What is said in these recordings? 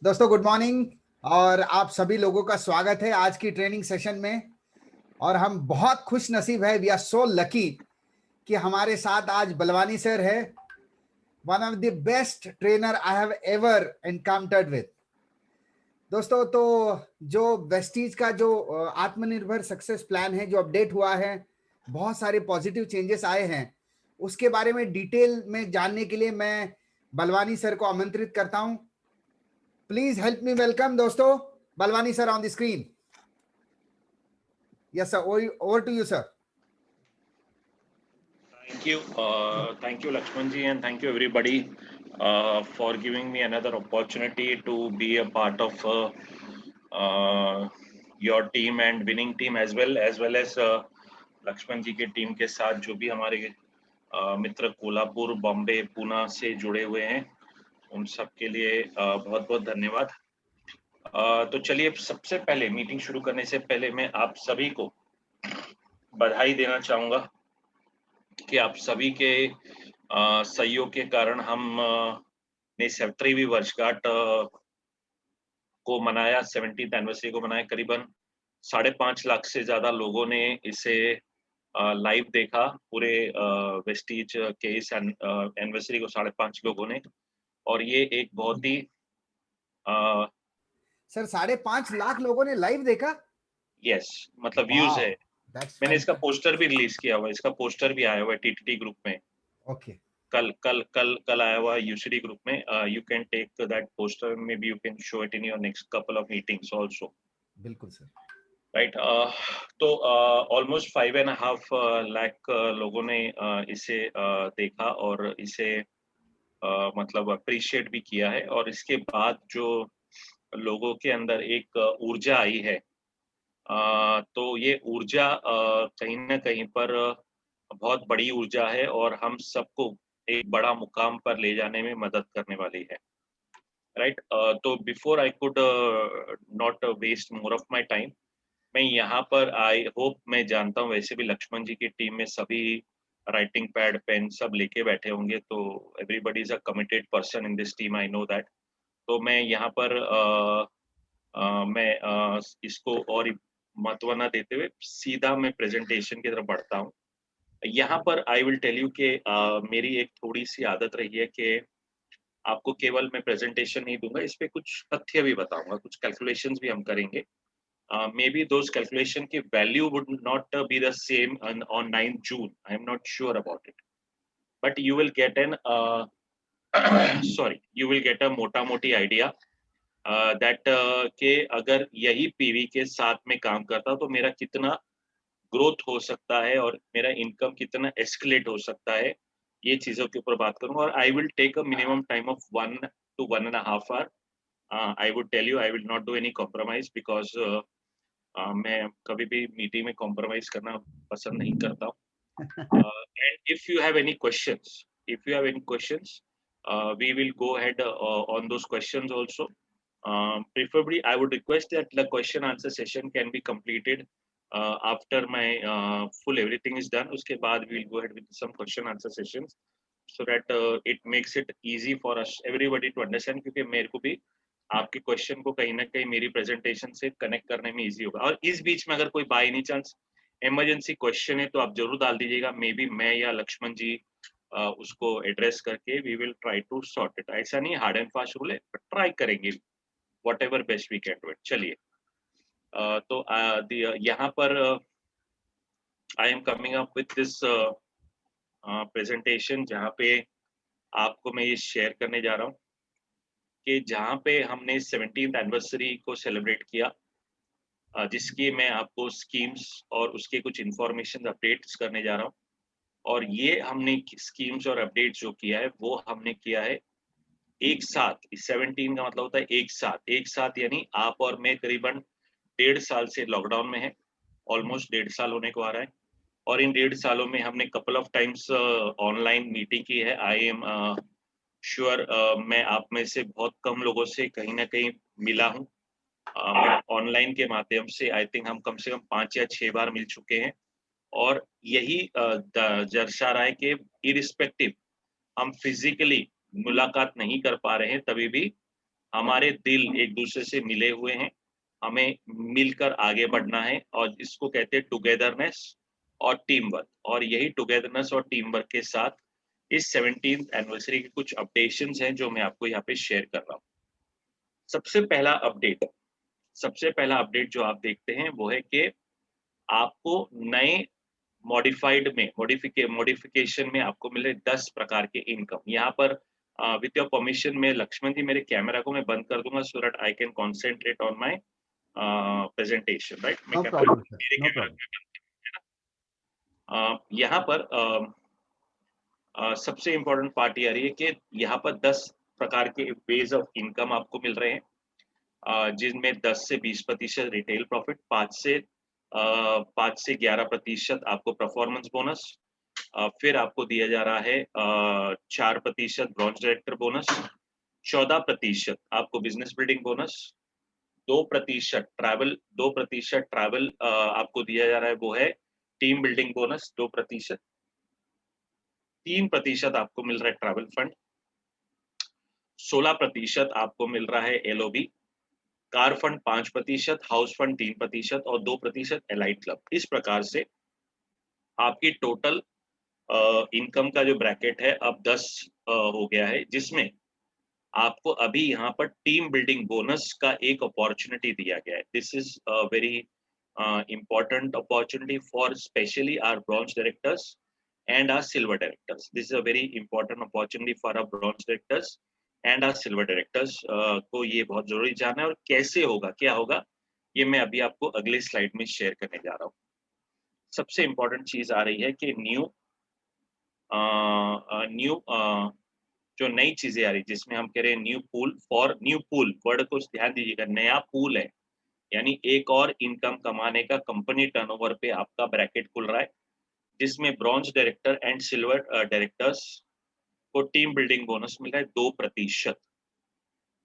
दोस्तों good morning और आप सभी लोगों का स्वागत है आज की ट्रेनिंग सेशन में। और हम बहुत खुश नसीब है, वी आर सो लकी कि हमारे साथ आज बलवानी सर है, one of the best trainer I have ever encountered with. दोस्तों तो जो वेस्टीज का जो आत्मनिर्भर सक्सेस प्लान है, जो अपडेट हुआ है, बहुत सारे पॉजिटिव चेंजेस आए हैं, उसके बारे में डिटेल में जानने के लिए मैं बलवानी सर को आमंत्रित करता हूं। Please help me welcome दोस्तों Balwani sir on the screen. Yes sir, over to you sir. Thank you Lakshman ji, and thank you everybody for giving me another opportunity to be a part of your team and winning team as well as Lakshman जी के team के साथ जो भी हमारे मित्र कोल्हापुर, बॉम्बे, पुणे से जुड़े हुए हैं, उन सब के लिए बहुत बहुत धन्यवाद। तो चलिए, सबसे पहले मीटिंग शुरू करने से पहले मैं आप सभी को बधाई देना चाहूंगा कि आप सभी के सहयोग के कारण हम ने 70वीं वर्षगांठ को मनाया, 70th एनिवर्सरी को मनाया। करीबन 5.5 लाख से ज्यादा लोगों ने इसे लाइव देखा। पूरे वेस्टीज के इस एनिवर्सरी को 5.5 लोगों ने, और ये एक बहुत ही सर 5.5 लाख लोगों ने लाइव देखा। यस, मतलब व्यूज है। मैंने इसका पोस्टर भी रिलीज किया हुआ है, इसका पोस्टर भी आया हुआ है टीटीटी ग्रुप में। ओके, कल आया हुआ है यूसीडी ग्रुप में। You can take that poster, may be you can show it in your next couple of meetings also. बिल्कुल सर। राइट। तो ऑलमोस्ट 5.5 लाख लोगों ने इसे देखा और इसे मतलब अप्रिशिएट भी किया है। और इसके बाद जो लोगों के अंदर एक ऊर्जा आई है, तो ये ऊर्जा कहीं ना कहीं पर बहुत बड़ी ऊर्जा है और हम सबको एक बड़ा मुकाम पर ले जाने में मदद करने वाली है। राइट। तो before I could not waste more of my time, मैं यहाँ पर आई होप, मैं जानता हूँ वैसे भी लक्ष्मण जी की टीम में सभी राइटिंग पैड पेन सब लेके बैठे होंगे, तो everybody is a committed person in this team, I know that. तो मैं यहाँ पर मैं इसको और महत्व न देते हुए सीधा मैं प्रेजेंटेशन की तरफ बढ़ता हूँ। यहाँ पर आई विल टेल यू कि मेरी एक थोड़ी सी आदत रही है कि आपको केवल मैं प्रेजेंटेशन नहीं दूंगा, इस पे कुछ तथ्य भी बताऊंगा, कुछ कैलकुलेशंस भी हम करेंगे। Maybe those calculation की value would not be the same on 9th June. I am not sure about it. But you will get an sorry, you will get a मोटा मोटी idea that कि अगर यही PV के साथ में काम करता तो मेरा कितना ग्रोथ हो सकता है और मेरा इनकम कितना एस्केलेट हो सकता है, ये चीजों के ऊपर बात करूंगा। और I will take a minimum time of 1 to 1.5 hour. I would tell you I will not do any compromise because मैं कभी भी मीटिंग में कॉम्प्रोमाइज करना पसंद नहीं करता हूँ। And if you have any questions, we will go ahead on those questions also. Preferably I would request that the question answer session can be completed after my full everything is done. उसके बाद we will go ahead with some question answer sessions so that it makes it easy for us everybody to understand, क्योंकि मेरे को भी आपके question को कहीं ना कहीं मेरी प्रेजेंटेशन से कनेक्ट करने में इजी होगा। और इस बीच में अगर कोई by any chance emergency question है तो आप जरूर डाल दीजिएगा, मे बी मैं या लक्ष्मण जी उसको एड्रेस करके we will try to sort it. ऐसा नहीं हार्ड एंड फास्ट रूल है, बट ट्राई करेंगे whatever best we can do it. चलिए, तो यहाँ पर I am coming up with this presentation, जहाँ पे आपको मैं ये शेयर करने जा रहा हूँ कि जहाँ पे हमने 70th एनिवर्सरी को सेलिब्रेट किया, जिसकी मैं आपको स्कीम्स और उसके कुछ इंफॉर्मेशन अपडेट्स करने जा रहा हूँ। और ये हमने स्कीम्स और अपडेट्स जो किया है वो हमने किया है एक साथ। 17 का मतलब होता है एक साथ यानी आप और मैं करीबन 1.5 साल से लॉकडाउन में है, ऑलमोस्ट 1.5 साल होने को आ रहा है। और इन 1.5 सालों में हमने couple of times online meeting की है। आई एम श्योर मैं आप में से बहुत कम लोगों से कहीं ना कहीं मिला हूँ। ऑनलाइन के माध्यम से आई थिंक हम कम से कम 5 या 6 बार मिल चुके हैं। और यही दर्शा रहा है कि इरिस्पेक्टिव हम फिजिकली मुलाकात नहीं कर पा रहे हैं, तभी भी हमारे दिल एक दूसरे से मिले हुए हैं, हमें मिलकर आगे बढ़ना है और इसको कहते हैं टुगेदरनेस और टीम वर्क। और यही टुगेदरनेस और टीम वर्क के साथ इस 17th एनिवर्सरी के कुछ अपडेशंस हैं जो मैं आपको यहाँ पे शेयर कर रहा हूँ। सबसे पहला अपडेट जो आप देखते हैं वो है कि आपको नए मॉडिफिकेशन में आपको मिले 10 प्रकार के इनकम। यहाँ पर विथ योर परमिशन में लक्ष्मण जी मेरे कैमरा को मैं बंद कर दूंगा so that I can concentrate on my presentation, right? मैं नो कैमरा प्रॉब्लम सर, मेरे नो कैमरा प्रॉब्लम। को मैं बंद कर दूंगा। यहाँ पर सबसे इम्पोर्टेंट पार्ट ये आ रही है कि यहाँ पर 10 प्रकार के वेज ऑफ इनकम आपको मिल रहे हैं, जिनमें 10 से 20% रिटेल प्रॉफिट, 5 से 11% आपको परफॉर्मेंस बोनस, फिर आपको दिया जा रहा है 4% ब्रॉन्ज डायरेक्टर बोनस, 14% आपको बिजनेस बिल्डिंग बोनस, 2% ट्रैवल आपको दिया जा रहा है, वो है टीम बिल्डिंग बोनस 2%, 3% आपको मिल रहा है ट्रैवल फंड, 16% आपको मिल रहा है LOB, car fund 5%, house fund 3% और 2% एलाइट क्लब। इस प्रकार से आपकी टोटल इनकम का जो ब्रैकेट है अब 10 हो गया है, जिसमें आपको अभी यहाँ पर टीम बिल्डिंग बोनस का एक अपॉर्चुनिटी दिया गया है। This is very important opportunity for especially our bronze directors and our silver directors. This is a very important opportunity for our bronze directors and our silver directors. को ये बहुत जरूरी जानना है और कैसे होगा, क्या होगा, ये मैं अभी आपको अगले स्लाइड में शेयर करने जा रहा हूँ। सबसे इम्पोर्टेंट चीज आ रही है कि न्यू जो नई चीजें आ रही है जिसमें हम कह रहे हैं न्यू पूल वर्ड को ध्यान दीजिएगा, नया पूल है, यानी एक और इनकम कमाने का कंपनी टर्नओवर पे आपका ब्रैकेट खुल रहा है, जिसमें bronze director and silver directors को टीम बिल्डिंग बोनस मिल रहा है 2%।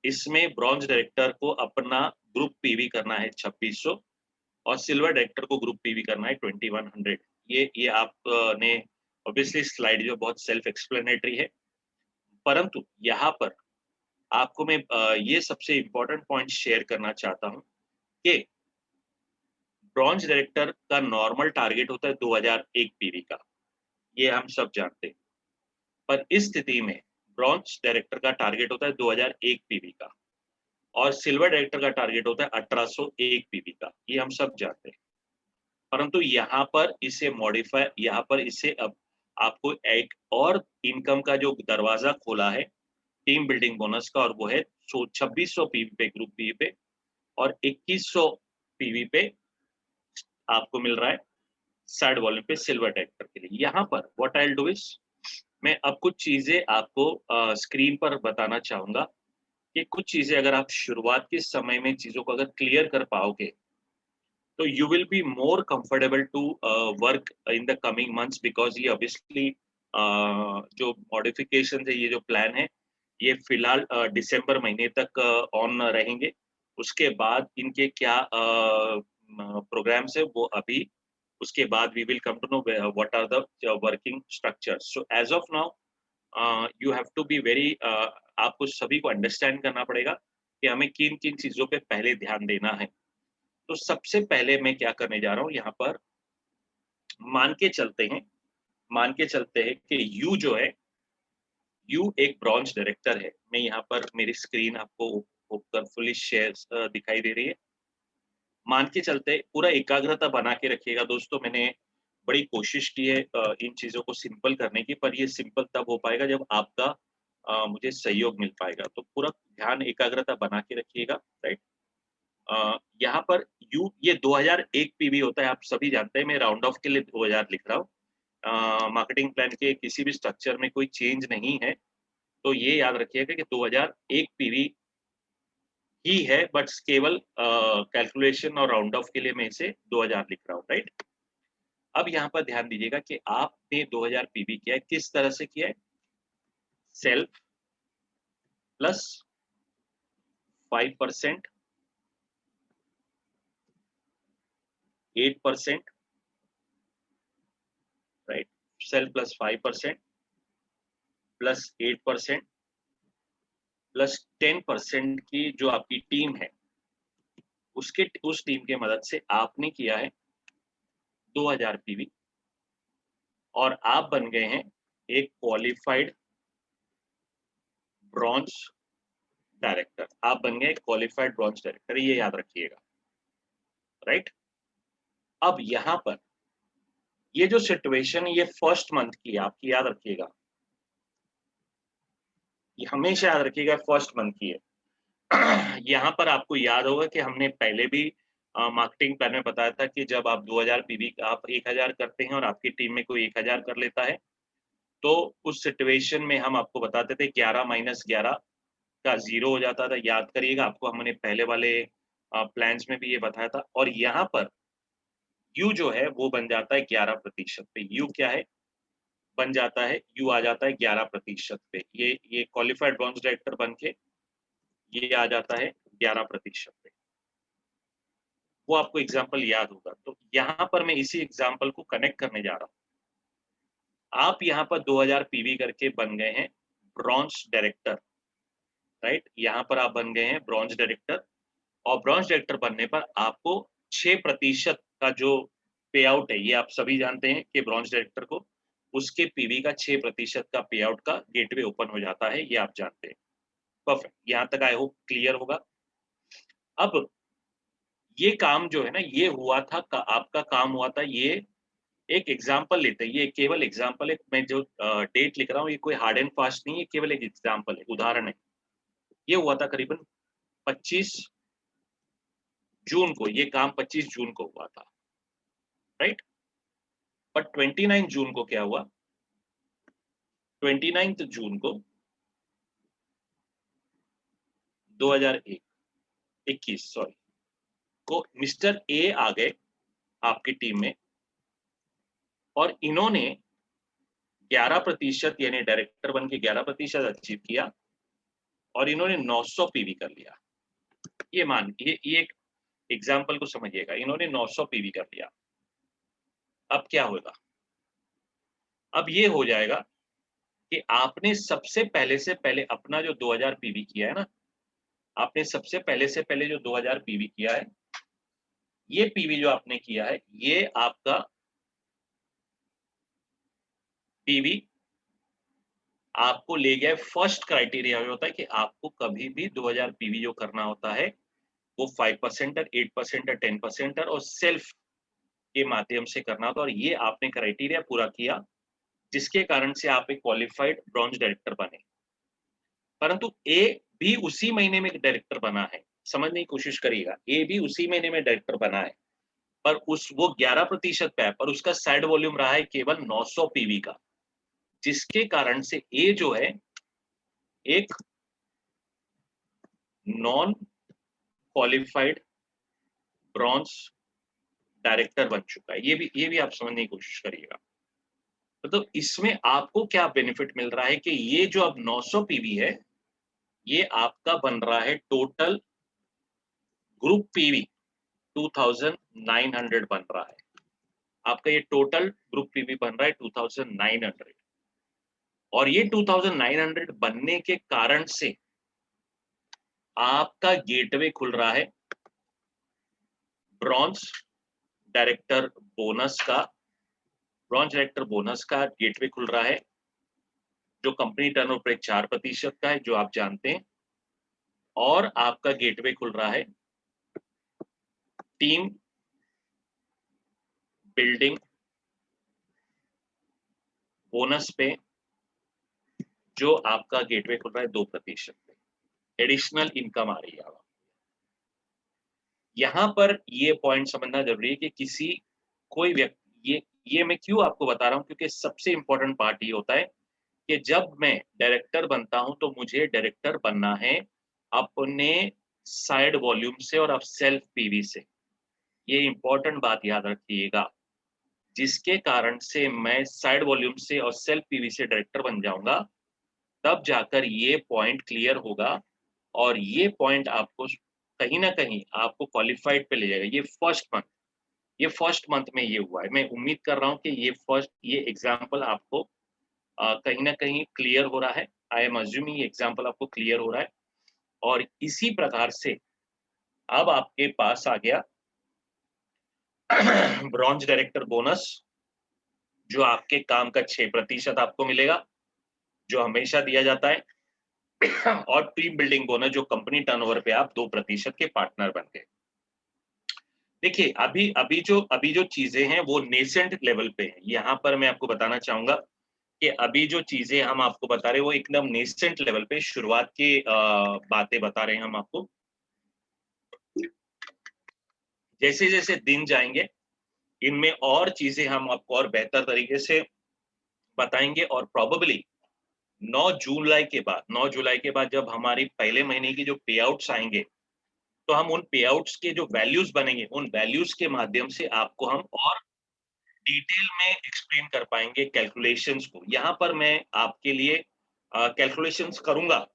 इसमें ब्रॉन्ज डायरेक्टर को अपना ग्रुप पीवी करना है 2600 और सिल्वर डायरेक्टर को ग्रुप पीवी करना है 2100। ये आपने ऑब्वियसली स्लाइड जो बहुत सेल्फ एक्सप्लेनेटरी है, परंतु यहाँ पर आपको मैं ये सबसे इम्पोर्टेंट पॉइंट शेयर करना चाहता हूँ कि ब्रॉन्ज डायरेक्टर का नॉर्मल टारगेट होता है 2001 पीवी का, ये हम सब जानते हैं, पर इस स्थिति में ब्रॉन्ज डायरेक्टर का टारगेट होता है 2001 पीवी का और सिल्वर डायरेक्टर का टारगेट होता है 1801 पीवी का, ये हम सब जानते हैं। परंतु यहाँ पर इसे अब आपको एक और इनकम का जो दरवाजा खोला है टीम बिल्डिंग बोनस का, और वो है 2600 पीवी पे ग्रुप पीवी पे और 2100 पीवी पे आपको मिल रहा है साइड वॉल्यूम पे सिल्वर डायरेक्टर के लिए। यहाँ पर what I will do is मैं अब कुछ चीजें आपको स्क्रीन पर बताना चाहूंगा कि कुछ चीजें अगर आप शुरुआत के समय में चीजों को अगर क्लियर कर पाओगे तो you will be more comfortable to work in the coming months, because ये ऑब्वियसली जो मॉडिफिकेशन है, ये जो प्लान है, ये फिलहाल दिसंबर महीने तक ऑन रहेंगे। उसके बाद इनके क्या प्रोग्राम्स है वो अभी उसके बाद we will come to know what are the working structures. So as of now you have to be very आपको सभी को अंडरस्टैंड करना पड़ेगा कि हमें किन किन चीजों पे पहले ध्यान देना है। तो सबसे पहले मैं क्या करने जा रहा हूँ यहाँ पर, मान के चलते हैं कि यू जो है, यू एक ब्रॉन्ज डायरेक्टर है। मैं यहाँ पर मेरी स्क्रीन आपको ऊपर फुली शेयर दिखाई दे रही है। मान के चलते पूरा एकाग्रता बना के रखिएगा दोस्तों। मैंने बड़ी कोशिश की है इन चीजों को सिंपल करने की, पर ये सिंपल तब हो पाएगा जब आपका मुझे सहयोग मिल पाएगा। तो पूरा ध्यान एकाग्रता बना के रखिएगा, राइट? यहाँ पर ये 2001 पीवी होता है, आप सभी जानते हैं। मैं राउंड ऑफ के लिए 2000 लिख रहा हूँ। मार्केटिंग प्लान के किसी भी स्ट्रक्चर में कोई चेंज नहीं है, तो ये याद रखिएगा कि 2001 पीवी ही है, बट केवल कैलकुलेशन और राउंड ऑफ के लिए मैं इसे 2000 लिख रहा हूँ, राइट? अब यहाँ पर ध्यान दीजिएगा कि आपने 2000 पीवी किया है, किस तरह से किया है? Self plus 5%, 8%, right? Self plus 5% plus 8% plus 10% की जो आपकी टीम है, उस टीम के मदद से आपने किया है 2000 पीवी और आप बन गए हैं एक क्वालिफाइड ब्रॉन्ज डायरेक्टर। आप बन गए क्वालिफाइड ब्रॉन्ज डायरेक्टर, ये याद रखिएगा, राइट? अब यहाँ पर ये जो सिचुएशन ये फर्स्ट मंथ की है आपकी, याद रखिएगा, ये हमेशा याद रखिएगा फर्स्ट मंथ की है। यहाँ पर आपको याद होगा कि हमने पहले भी मार्केटिंग प्लान में बताया था कि जब आप 2000 पीवी आप 1000 करते हैं और आपकी टीम में कोई 1000 कर लेता है, तो उस सिचुएशन में हम आपको बताते थे 11 माइनस 11 का 0 हो जाता था। याद करिएगा, आपको हमने पहले वाले प्लान्स में भी ये बताया था। और यहाँ पर यू जो है वो बन जाता है 11% पे। यू क्या है? बन जाता है, यू आ जाता है 11% पे। ये क्वालिफाइड ब्रॉन्ज डायरेक्टर बन के ये आ जाता है 11% पे। वो आपको एग्जाम्पल याद होगा। तो यहाँ पर मैं इसी एग्जाम्पल को कनेक्ट करने जा रहा हूँ। आप यहाँ पर 2000 पीवी करके बन गए हैं ब्रॉन्ज डायरेक्टर, राइट? यहाँ पर आप बन गए हैं ब्रॉन्ज डायरेक्टर और ब्रॉन्ज डायरेक्टर बनने पर आपको 6% का जो पे आउट है, ये आप सभी जानते हैं कि ब्रॉन्ज डायरेक्टर को उसके पीवी का 6% का पे आउट का गेटवे ओपन हो जाता है, ये आप जानते हैं। परफेक्ट, यहाँ तक आई होप क्लियर होगा। अब ये काम जो है ना, ये हुआ था आपका काम हुआ था, ये एक एग्जाम्पल लेते हैं, ये केवल एग्जाम्पल है। मैं जो डेट लिख रहा हूँ ये कोई हार्ड एंड फास्ट नहीं है, केवल एक एग्जाम्पल है, उदाहरण है। ये हुआ था करीबन 25 जून को, ये काम 25 जून को हुआ था, राइट? बट 29 जून को क्या हुआ? 29 जून को 2021 सॉरी को मिस्टर ए आ गए आपकी टीम में और इन्होंने 11% यानी डायरेक्टर बन के 11% अचीव किया और इन्होंने 900 पीवी कर लिया। ये एक एग्जाम्पल को समझिएगा, इन्होंने 900 पीवी कर लिया। अब क्या होगा? अब ये हो जाएगा कि आपने सबसे पहले से पहले अपना जो 2000 पीवी किया है ना, आपने सबसे पहले से पहले जो 2000 पीवी किया है, ये पीवी जो आपने किया है, ये आपका पीवी आपको ले गया। फर्स्ट क्राइटेरिया होता है कि आपको कभी भी 2000 पीवी जो करना होता है वो 5% 8% 10% और सेल्फ के माध्यम से करना होता है। और ये आपने क्राइटेरिया पूरा किया, जिसके कारण से आप एक क्वालिफाइड ब्रॉन्ज डायरेक्टर बने। परंतु ए भी उसी महीने में डायरेक्टर बना है, समझने की कोशिश करिएगा। ए भी उसी महीने में डायरेक्टर बना है, पर वो 11% पे है, पर उसका साइड वॉल्यूम रहा है केवल 900 पीवी का, जिसके कारण से ए जो है एक नॉन क्वालिफाइड ब्रॉन्ज डायरेक्टर बन चुका है। ये भी आप समझने की कोशिश करिएगा। तो इसमें आपको क्या बेनिफिट मिल रहा है कि ये जो अब 900 पीवी है, ये आपका बन रहा है टोटल ग्रुप पीवी 2900 बन रहा है। आपका ये टोटल ग्रुप पीवी बन रहा है 2900 और ये 2900 बनने के कारण से आपका गेटवे खुल रहा है ब्रॉन्ज डायरेक्टर बोनस का। ब्रॉन्ज डायरेक्टर बोनस का गेटवे खुल रहा है जो कंपनी टर्नओवर पे 4% का है, जो आप जानते हैं। और आपका गेटवे खुल रहा है टीम बिल्डिंग बोनस पे, जो आपका गेटवे खुल रहा है 2% पे। एडिशनल इनकम आ रही है। यहाँ पर ये पॉइंट समझना जरूरी है कि किसी कोई व्यक्ति, ये मैं क्यों आपको बता रहा हूँ, क्योंकि सबसे इंपॉर्टेंट पार्ट ये होता है कि जब मैं डायरेक्टर बनता हूं तो मुझे डायरेक्टर बनना है अपने साइड वॉल्यूम से और अब सेल्फ पीवी से। ये इंपॉर्टेंट बात याद रखिएगा, जिसके कारण से मैं साइड वॉल्यूम से और सेल्फ पीवी से डायरेक्टर बन जाऊंगा, तब जाकर ये पॉइंट क्लियर होगा और ये पॉइंट आपको कहीं ना कहीं आपको क्वालिफाइड पे ले जाएगा। ये फर्स्ट मंथ में ये हुआ है। मैं उम्मीद कर रहा हूँ कि ये एग्जाम्पल आपको कहीं ना कहीं क्लियर हो रहा है। आई एम अज्यूमिंग ये एग्जाम्पल आपको क्लियर हो रहा है। और इसी प्रकार से अब आपके पास आ गया ब्रॉन्ज डायरेक्टर बोनस, जो आपके काम का 6% आपको मिलेगा, जो हमेशा दिया जाता है। और टीम बिल्डिंग बोनस, जो कंपनी टर्नओवर पे आप 2% के पार्टनर बन गए। देखिए, अभी जो चीजें हैं वो नेसेंट लेवल पे हैं। यहाँ पर मैं आपको बताना चाहूंगा कि अभी जो चीजें हम आपको बता रहे हैं वो एकदम नेसेंट लेवल पे शुरुआत की बातें बता रहे हैं हम आपको। जैसे जैसे दिन जाएंगे, इनमें और चीजें हम आपको और बेहतर तरीके से बताएंगे, और प्रोबेबली 9 जुलाई के बाद जब हमारी पहले महीने की जो पे आउट्स आएंगे, तो हम उन पे आउट्स के जो वैल्यूज बनेंगे, उन वैल्यूज के माध्यम से आपको हम और डिटेल में एक्सप्लेन कर पाएंगे कैलकुलेशंस को। यहाँ पर मैं आपके लिए कैलकुलेशंस करूंगा,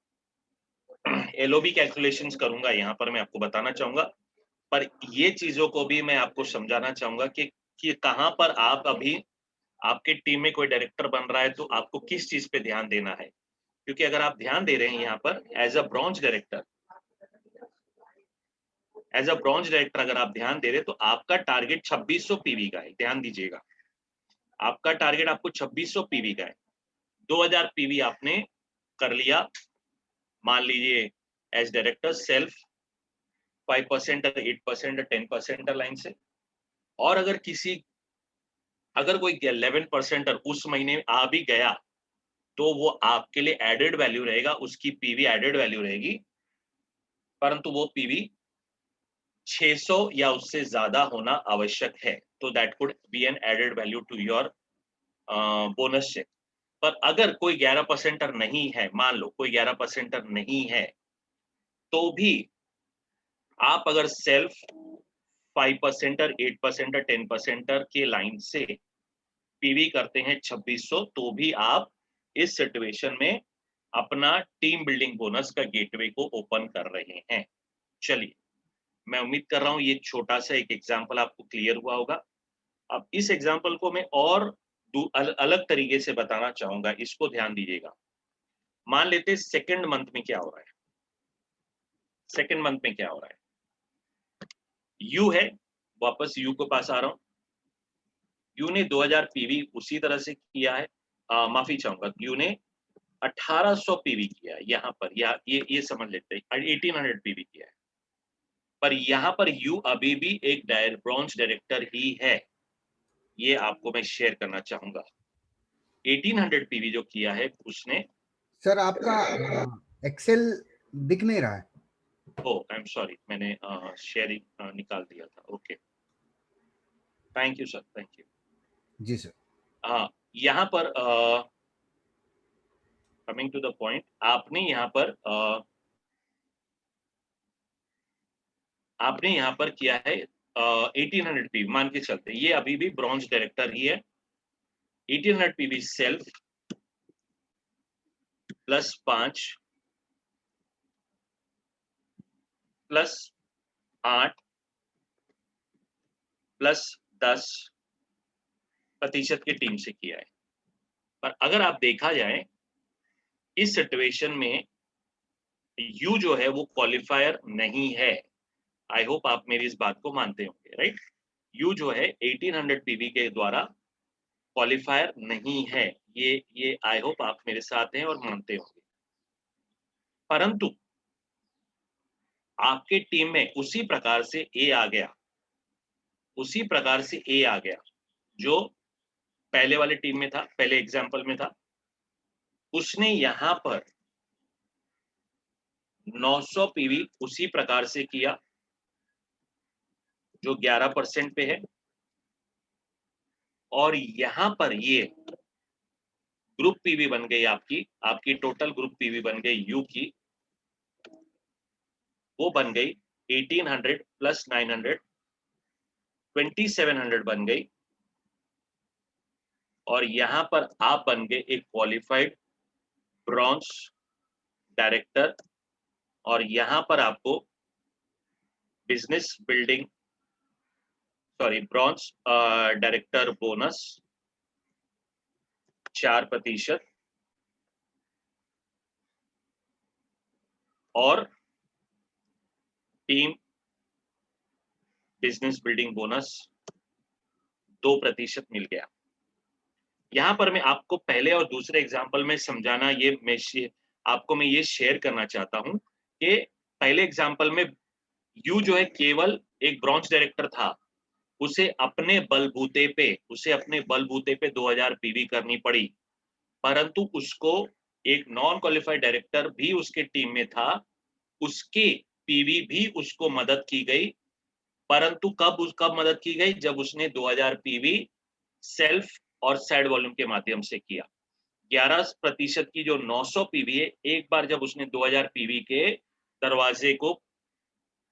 एलओबी कैलकुलेशंस करूंगा, यहाँ पर मैं आपको बताना चाहूंगा। पर ये चीजों को भी मैं आपको समझाना चाहूंगा कि कहाँ पर आप अभी, आपके टीम में कोई डायरेक्टर बन रहा है तो आपको किस चीज पे ध्यान देना है। क्योंकि अगर आप ध्यान दे रहे हैं यहाँ पर एज अ ब्रॉन्ज डायरेक्टर, अगर आप ध्यान दे रहे हैं तो आपका टारगेट 2600 पीवी का है। ध्यान दीजिएगा, आपका टारगेट आपको 2600 पीवी का है। 2000 पीवी आपने कर लिया, मान लीजिए एज डायरेक्टर सेल्फ 5% 8% 10% लाइन से। और अगर कोई 11% उस महीने आ भी गया तो वो आपके लिए एडेड वैल्यू रहेगा, उसकी पीवी एडेड वैल्यू रहेगी, परंतु वो पीवी 600 या उससे ज्यादा होना आवश्यक है। तो that could be an added value to your bonus check. पर अगर कोई 11% नहीं है, मान लो कोई 11% नहीं है, तो भी आप अगर सेल्फ 5% 8% 10% के लाइन से पीवी करते हैं 2600, तो भी आप इस सिचुएशन में अपना टीम बिल्डिंग बोनस का गेटवे को ओपन कर रहे हैं। चलिए, मैं उम्मीद कर रहा हूं ये छोटा सा एक एग्जांपल आपको क्लियर हुआ होगा। अब इस एग्जांपल को मैं और अलग तरीके से बताना चाहूंगा, इसको ध्यान दीजिएगा। मान लेते हैं सेकंड मंथ में क्या हो रहा है। सेकंड मंथ में क्या हो रहा है, यू है, वापस यू को पास आ रहा हूं। यू ने 2000 पीवी उसी तरह से किया है, माफी चाहूंगा, यू ने 1800 पीवी किया है। यहाँ पर ये समझ लेते हैं 1800 पीवी किया है। पर यहाँ पर यू अभी भी एक ब्रॉन्ज डायरेक्टर ही है, ये आपको मैं शेयर करना चाहूंगा। 1800 पीवी जो किया है उसने। सर आपका एक्सेल दिख नहीं रहा है। ओ आई एम सॉरी, मैंने शेयरिंग निकाल दिया था। Okay, thank you sir, thank you. जी सर। हाँ, यहाँ पर कमिंग टू द पॉइंट, आपने यहाँ पर किया है 1800 पीवी मान के चलते, ये अभी भी ब्रॉन्ज डायरेक्टर ही है। 1800 PV self plus 5 plus 8 plus 10% की टीम से किया है। पर अगर आप देखा जाए इस सिचुएशन में यू जो है वो क्वालिफायर नहीं है। आई होप आप मेरी इस बात को मानते होंगे, राइट। यू जो है 1800 पीवी के द्वारा क्वालिफायर नहीं है। ये आई होप आप मेरे साथ हैं और मानते होंगे। परंतु आपके टीम में उसी प्रकार से ए आ गया, जो पहले वाले टीम में था, पहले एग्जाम्पल में था। उसने यहां पर 900 पीवी उसी प्रकार से किया जो 11% पे है। और यहां पर ये ग्रुप पीवी बन गई, आपकी टोटल ग्रुप पीवी बन गई यू की, वो बन गई 1800 प्लस 900 2700 बन गई। और यहां पर आप बन गए एक क्वालिफाइड ब्रॉन्ज डायरेक्टर। और यहां पर आपको business building bronze director bonus 4%। और टीम बिजनेस बिल्डिंग बोनस 2% मिल गया। यहाँ पर मैं आपको पहले और दूसरे एग्जाम्पल में समझाना, आपको मैं ये शेयर करना चाहता हूँ कि पहले एग्जाम्पल में यू जो है केवल एक ब्रांच डायरेक्टर था, उसे अपने बलबूते पे 2000 पीवी करनी पड़ी, परंतु उसको एक नॉन क्वालिफाइड डायरेक्टर भी उसके टीम में था, उसकी पीवी भी उसको मदद की गई, परंतु कब मदद की गई? जब उसने 2000 पीवी सेल्फ और साइड वॉल्यूम के माध्यम से किया। 11% की जो 900 पीवी है, एक बार जब उसने 2000 पीवी के दरवाजे को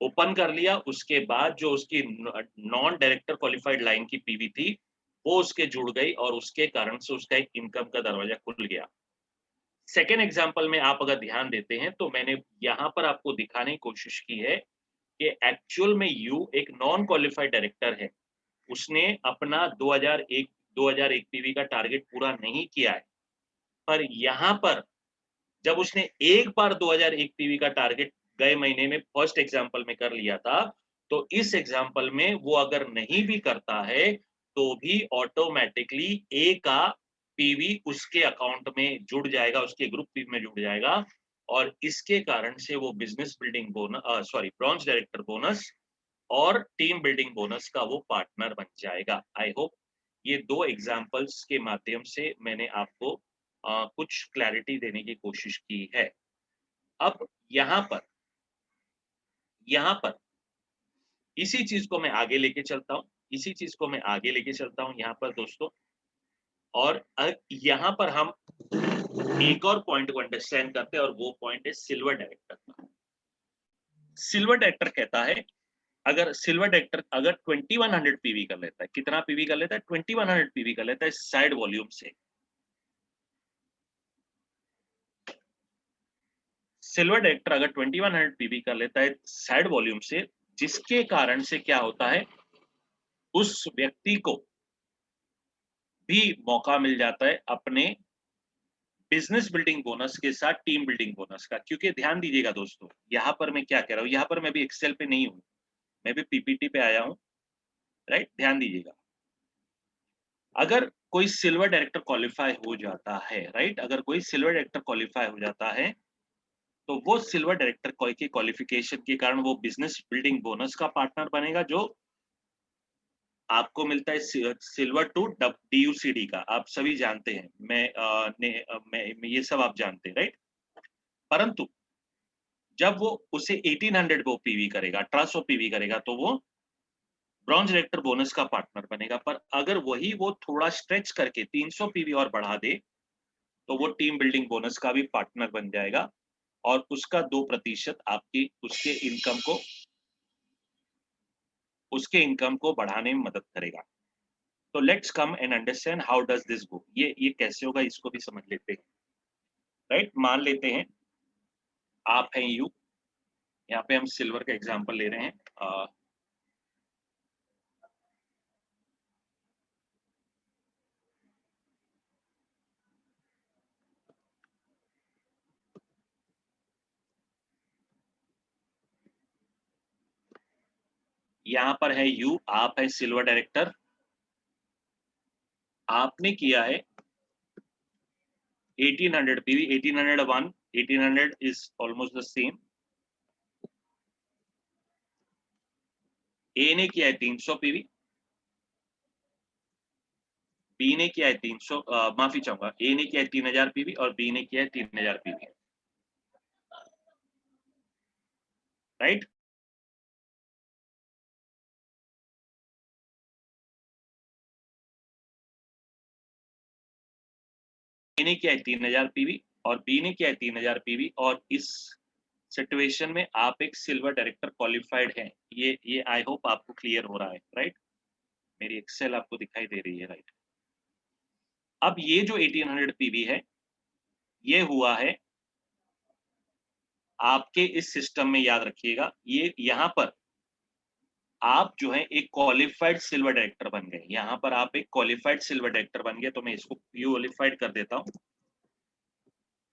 ओपन कर लिया, उसके बाद जो उसकी नॉन डायरेक्टर क्वालिफाइड लाइन की पीवी थी, वो उसके जुड़ गई और उसके कारण से उसका एक इनकम का दरवाजा खुल गया। सेकेंड एग्जाम्पल में आप अगर ध्यान देते हैं तो मैंने यहाँ पर आपको दिखाने की कोशिश की है कि एक्चुअल में यू एक नॉन क्वालिफाइड डायरेक्टर है। उसने अपना 2001 पीवी का टारगेट पूरा नहीं किया है, पर यहाँ पर जब उसने एक बार 2001 पीवी का टारगेट गए महीने में फर्स्ट एग्जाम्पल में कर लिया था, तो इस एग्जाम्पल में वो अगर नहीं भी करता है तो भी ऑटोमेटिकली ए का पीवी उसके अकाउंट में जुड़ जाएगा, उसके ग्रुप पीवी में जुड़ जाएगा और इसके कारण से वो business building bonus branch director bonus और टीम बिल्डिंग बोनस का वो पार्टनर बन जाएगा। आई होप ये 2 एग्जांपल्स के माध्यम से मैंने आपको कुछ क्लैरिटी देने की कोशिश की है। अब यहाँ पर इसी चीज को मैं आगे लेके चलता हूँ यहाँ पर दोस्तों, और यहाँ पर हम एक और पॉइंट को अंडरस्टैंड करते हैं और वो पॉइंट है सिल्वर डायरेक्टर का। सिल्वर डायरेक्टर कहता है अगर 2100 पीवी कर लेता है, कितना पीवी कर लेता है? 2100 पीवी कर लेता है साइड वॉल्यूम से। सिल्वर डायरेक्टर अगर 2100 पीवी कर लेता है साइड वॉल्यूम से, जिसके कारण से क्या होता है, उस व्यक्ति को भी मौका मिल जाता है अपने बिजनेस बिल्डिंग बोनस के साथ टीम बिल्डिंग बोनस का। क्योंकि ध्यान दीजिएगा दोस्तों, यहाँ पर मैं क्या कह रहा हूँ, यहाँ पर मैं भी एक्सेल पे नहीं हूँ, मैं भी पीपीटी पे आया हूँ, राइट? ध्यान दीजिएगा, अगर कोई सिल्वर डायरेक्टर क्वालिफाई हो जाता है, राइट, अगर कोई सिल्वर डायरेक्टर क्वालिफाई हो जाता है तो वो सिल्वर डायरेक्टर के क्वालिफिकेशन के कारण वो बिजनेस बिल्डिंग बोनस का पार्टनर बनेगा, जो आपको मिलता है सिल्वर टू DUCD का। आप सभी जानते हैं, मैं ये सब आप जानते हैं, राइट? परंतु जब वो उसे 1800 वो पीवी करेगा, 1800 पीवी करेगा, तो वो ब्रॉन्ज डायरेक्टर बोनस का पार्टनर बनेगा। पर अगर वही वो थोड़ा स्ट्रेच करके 300 पीवी और बढ़ा दे तो वो टीम बिल्डिंग बोनस का भी पार्टनर बन जाएगा और उसका 2% आपकी उसके इनकम को बढ़ाने में मदद करेगा। तो let's come and understand how does this go. ये कैसे होगा, इसको भी समझ लेते हैं, राइट? मान लेते हैं आप हैं यू, यहाँ पे हम सिल्वर का एग्जांपल ले रहे हैं। यहाँ पर है यू, आप है सिल्वर डायरेक्टर, आपने किया है 1800 PV, 1801, 1800 is almost the same। ए ने किया है 300 पीवी, बी ने किया है 300, माफी चाहूंगा, ए ने किया है 3000 पीवी और बी ने किया है 3000 पीवी, राइट? ए ने किया है 3000 पीवी और बी ने किया है 3000 पीवी, और इस सिचुएशन में आप एक सिल्वर डायरेक्टर क्वालिफाइड हैं। ये आई होप आपको क्लियर हो रहा है, राइट? मेरी एक्सेल आपको दिखाई दे रही है, राइट? अब ये जो 1800 पीवी है, ये हुआ है आपके इस सिस्टम में, याद रखिएगा, ये यहाँ पर आप जो है एक क्वालिफाइड सिल्वर डायरेक्टर बन गए। यहाँ पर आप एक क्वालिफाइड सिल्वर डायरेक्टर बन गए, तो मैं इसको क्वालिफाइड कर देता हूं,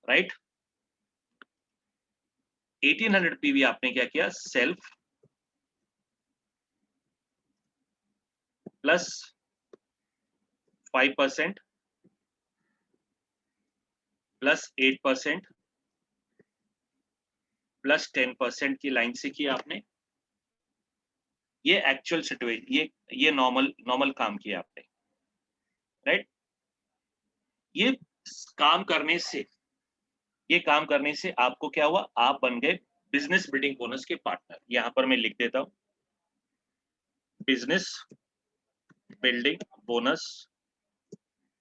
राइट? 1800 पीवी आपने क्या किया, सेल्फ प्लस 5% प्लस 8% प्लस 10% की लाइन से किया आपने। ये एक्चुअल सिचुएशन, ये नॉर्मल काम किया आपने, राइट। ये काम करने से आपको क्या हुआ, आप बन गए बिजनेस बिल्डिंग बोनस के पार्टनर। यहां पर मैं लिख देता हूं, बिजनेस बिल्डिंग बोनस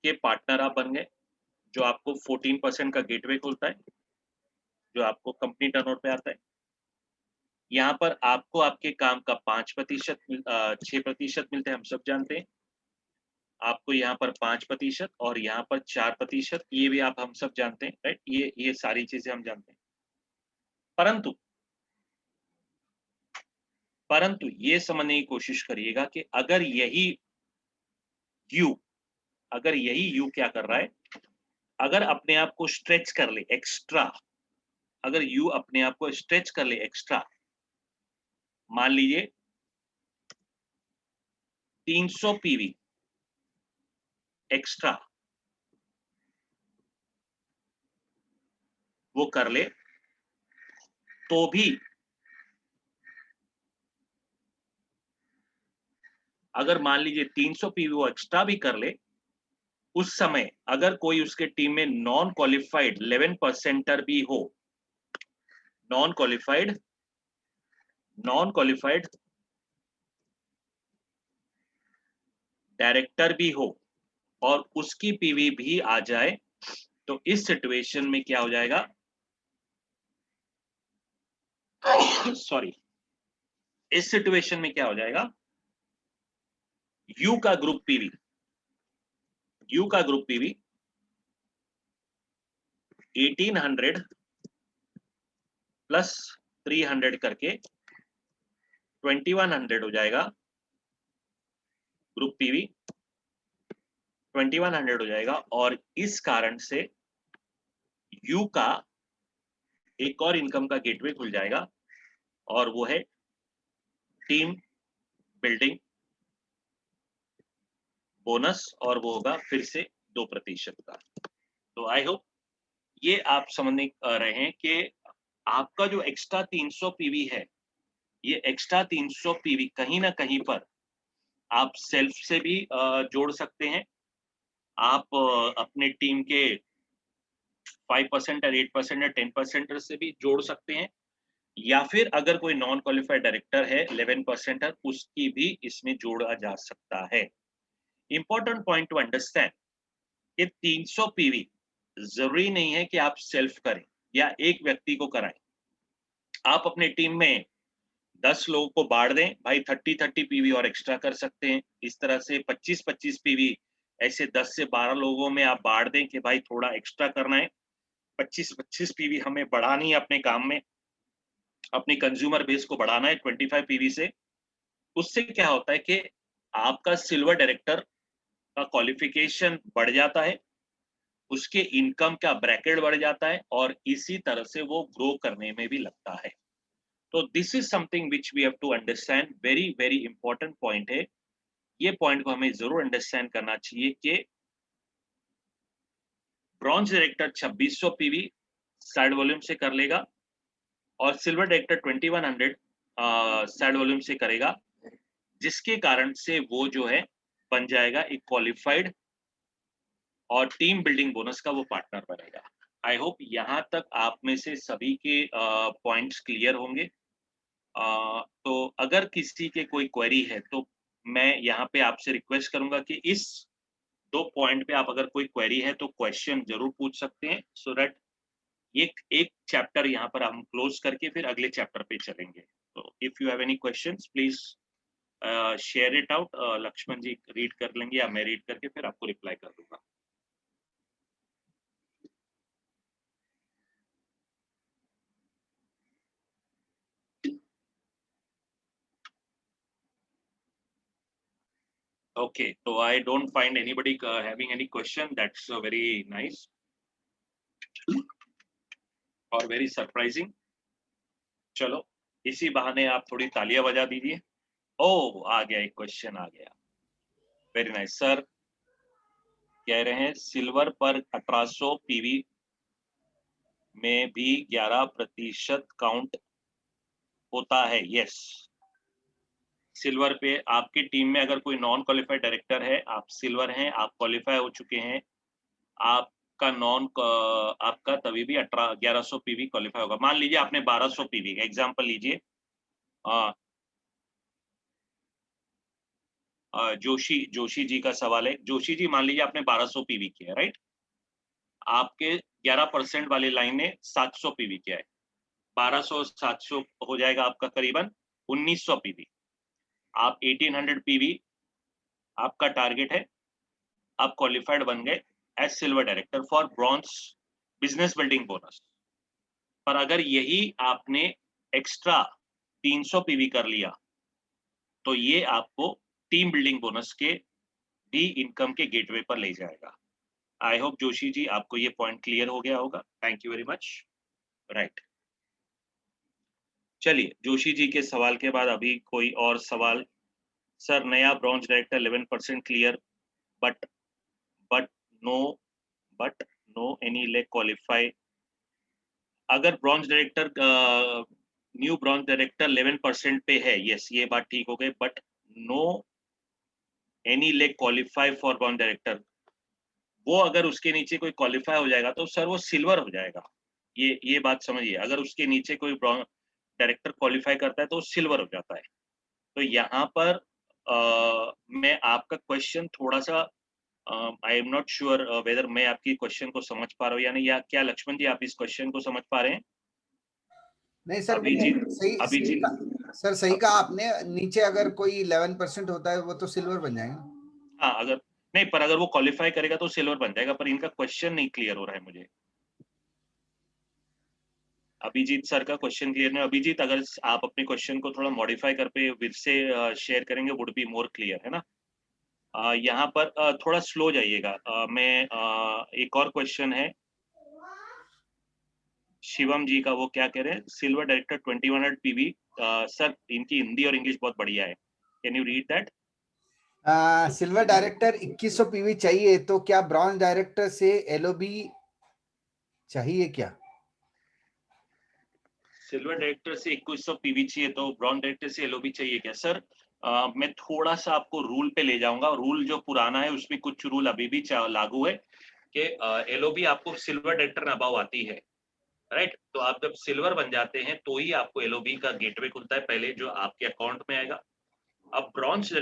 के पार्टनर आप बन गए, जो आपको 14% का गेटवे खोलता है, जो आपको कंपनी टर्नओवर पे आता है। यहाँ पर आपको आपके काम का 5% 6% मिलते हैं, हम सब जानते हैं। आपको यहाँ पर 5% और यहाँ पर 4%, ये भी हम सब जानते हैं, राइट। ये सारी चीजें हम जानते हैं। परंतु ये समझने की कोशिश करिएगा कि अगर यही यू क्या कर रहा है, अगर अपने आप को स्ट्रेच कर ले एक्स्ट्रा, अगर यू अपने आप को स्ट्रेच कर ले एक्स्ट्रा, मान लीजिए 300 पीवी एक्स्ट्रा वो कर ले, तो भी अगर मान लीजिए 300 पीवी वो एक्स्ट्रा भी कर ले, उस समय अगर कोई उसके टीम में नॉन क्वालिफाइड 11% भी हो, नॉन क्वालिफाइड डायरेक्टर भी हो और उसकी पीवी भी आ जाए, तो इस सिचुएशन में क्या हो जाएगा, सॉरी, इस सिचुएशन में क्या हो जाएगा, यू का ग्रुप पीवी 1800 प्लस 300 करके 2100 हो जाएगा, ग्रुप पीवी 2100 हो जाएगा। और इस कारण से यू का एक और इनकम का गेटवे खुल जाएगा, और वो है टीम बिल्डिंग बोनस, और वो होगा फिर से 2% का। तो आई होप ये आप समझने रहे हैं कि आपका जो एक्स्ट्रा 300 पीवी है, ये एक्स्ट्रा 300 पीवी कहीं ना कहीं पर आप सेल्फ से भी जोड़ सकते हैं, आप अपने टीम के 5% और 8% या 10% से भी जोड़ सकते हैं, या फिर अगर कोई नॉन क्वालिफाइड डायरेक्टर है 11% उसकी भी इसमें जोड़ा जा सकता है। इंपॉर्टेंट पॉइंट टू अंडरस्टैंड कि 300 पीवी जरूरी नहीं है कि आप सेल्फ करें या एक व्यक्ति को कराएं। आप अपने टीम में 10 लोगों को बांट दें, भाई 30 पीवी और एक्स्ट्रा कर सकते हैं। इस तरह से 25 पीवी ऐसे 10 से 12 लोगों में आप बांट दें कि भाई थोड़ा एक्स्ट्रा करना है, 25 पीवी हमें बढ़ानी है अपने काम में, अपनी कंज्यूमर बेस को बढ़ाना है 25 पीवी से। उससे क्या होता है कि आपका सिल्वर डायरेक्टर का क्वालिफिकेशन बढ़ जाता है, उसके इनकम का ब्रैकेट बढ़ जाता है, और इसी तरह से वो ग्रो करने में भी लगता है। तो this is something which we have to understand, very very important point है। ये पॉइंट को हमें जरूर अंडरस्टैंड करना चाहिए कि bronze director 2600 PV side volume से कर लेगा, और सिल्वर डायरेक्टर 2100 साइड वॉल्यूम से करेगा, जिसके कारण से वो जो है बन जाएगा एक क्वालिफाइड और टीम बिल्डिंग बोनस का वो पार्टनर बनेगा। आई होप यहाँ तक आप में से सभी के पॉइंट्स क्लियर होंगे। तो अगर किसी के कोई क्वेरी है तो मैं यहाँ पे आपसे रिक्वेस्ट करूंगा कि इस 2 पॉइंट पे आप अगर कोई क्वेरी है तो क्वेश्चन जरूर पूछ सकते हैं, सो दैट एक चैप्टर यहाँ पर हम क्लोज करके फिर अगले चैप्टर पे चलेंगे। तो if you have any questions please share it out. Lakshman ji read कर लेंगे या मैं रीड करके फिर आपको रिप्लाई कर दूंगा। Okay, so I don't find anybody having any question. That's very nice और very surprising. चलो इसी बहाने आप थोड़ी तालियां बजा दीजिए। ओह, आ गया, एक क्वेश्चन आ गया। Very nice sir. कह रहे हैं सिल्वर पर 1800 पीवी में भी 11% काउंट होता है। यस, सिल्वर पे आपकी टीम में अगर कोई नॉन क्वालिफाइड डायरेक्टर है, आप सिल्वर हैं, आप क्वालिफाई हो चुके हैं, आपका तभी भी 1100 पीवी क्वालिफाई होगा। मान लीजिए आपने 1200 पीवी का एग्जांपल लीजिए। जोशी जी का सवाल है। जोशी जी मान लीजिए आपने 1200 पीवी किया, राइट? आपके 11% वाली लाइन ने 700 पीवी किया है। 1200 700 हो जाएगा आपका करीबन 1900 पीवी। आप 1800 पीवी आपका टारगेट है। आप क्वालिफाइड बन गए as silver director for bronze business building bonus. पर अगर यही आपने एक्स्ट्रा 300 पीवी कर लिया तो ये आपको टीम बिल्डिंग बोनस के भी इनकम के गेटवे पर ले जाएगा। आई होप जोशी जी आपको ये पॉइंट क्लियर हो गया होगा। Thank you very much. Right, चलिए जोशी जी के सवाल के बाद अभी कोई और सवाल। सर नया bronze director 11% clear but but no but no any leg qualify. अगर bronze director new bronze director 11% पे है, यस ये बात ठीक हो गई, but no any leg qualify for bronze director, वो अगर उसके नीचे कोई क्वालिफाई हो जाएगा तो सर वो सिल्वर हो जाएगा। ये बात समझिए, अगर उसके नीचे कोई डायरेक्टर क्वालिफाई करता है तो सिल्वर हो जाता है। तो यहाँ पर मैं आपका क्वेश्चन थोड़ा सा आई एम नॉट श्योर वेदर मैं आपकी क्वेश्चन को समझ पा रहा हूँ या नहीं, या क्या लक्ष्मण जी आप इस क्वेश्चन को समझ पा रहे हैं? नहीं सर, अभिजीत, सही सही अभिजीत सर, सही कहा आपने। नीचे अगर कोई 11% होता है वो तो सिल्वर बन जाएगा। हाँ, अगर नहीं, पर अगर वो क्वालिफाई करेगा तो सिल्वर बन जाएगा, पर इनका क्वेश्चन नहीं क्लियर हो रहा है मुझे। अभिजीत सर का क्वेश्चन क्लियर नहीं। अभिजीत अगर आप अपने क्वेश्चन को थोड़ा मॉडिफाई कर पे फिर से शेयर करेंगे वुड बी मोर क्लियर, है ना? यहाँ पर थोड़ा स्लो जाइएगा। मैं एक और क्वेश्चन है शिवम जी का, वो क्या कह रहे हैं? Silver director 2100 PV. सर इनकी हिंदी और इंग्लिश बहुत बढ़िया है, can you read that? Silver director 2100 PV चाहिए, तो क्या ब्रॉन्ज डायरेक्टर से एलओबी चाहिए क्या? सिल्वर डायरेक्टर से 2100 पीवी चाहिए तो ब्रॉन्ज डायरेक्टर से एलओबी चाहिए क्या? सर मैं थोड़ा सा आपको रूल पे ले जाऊंगा। रूल जो पुराना है उसमें कुछ रूल अभी भी लागू है कि एलओबी आपको सिल्वर डायरेक्टर अबाव आती है, राइट? तो आप जब सिल्वर बन जाते हैं तो ही आपको एलओबी का गेटवे खुलता है, पहले जो आपके अकाउंट में आएगा। अब ब्रॉन्ज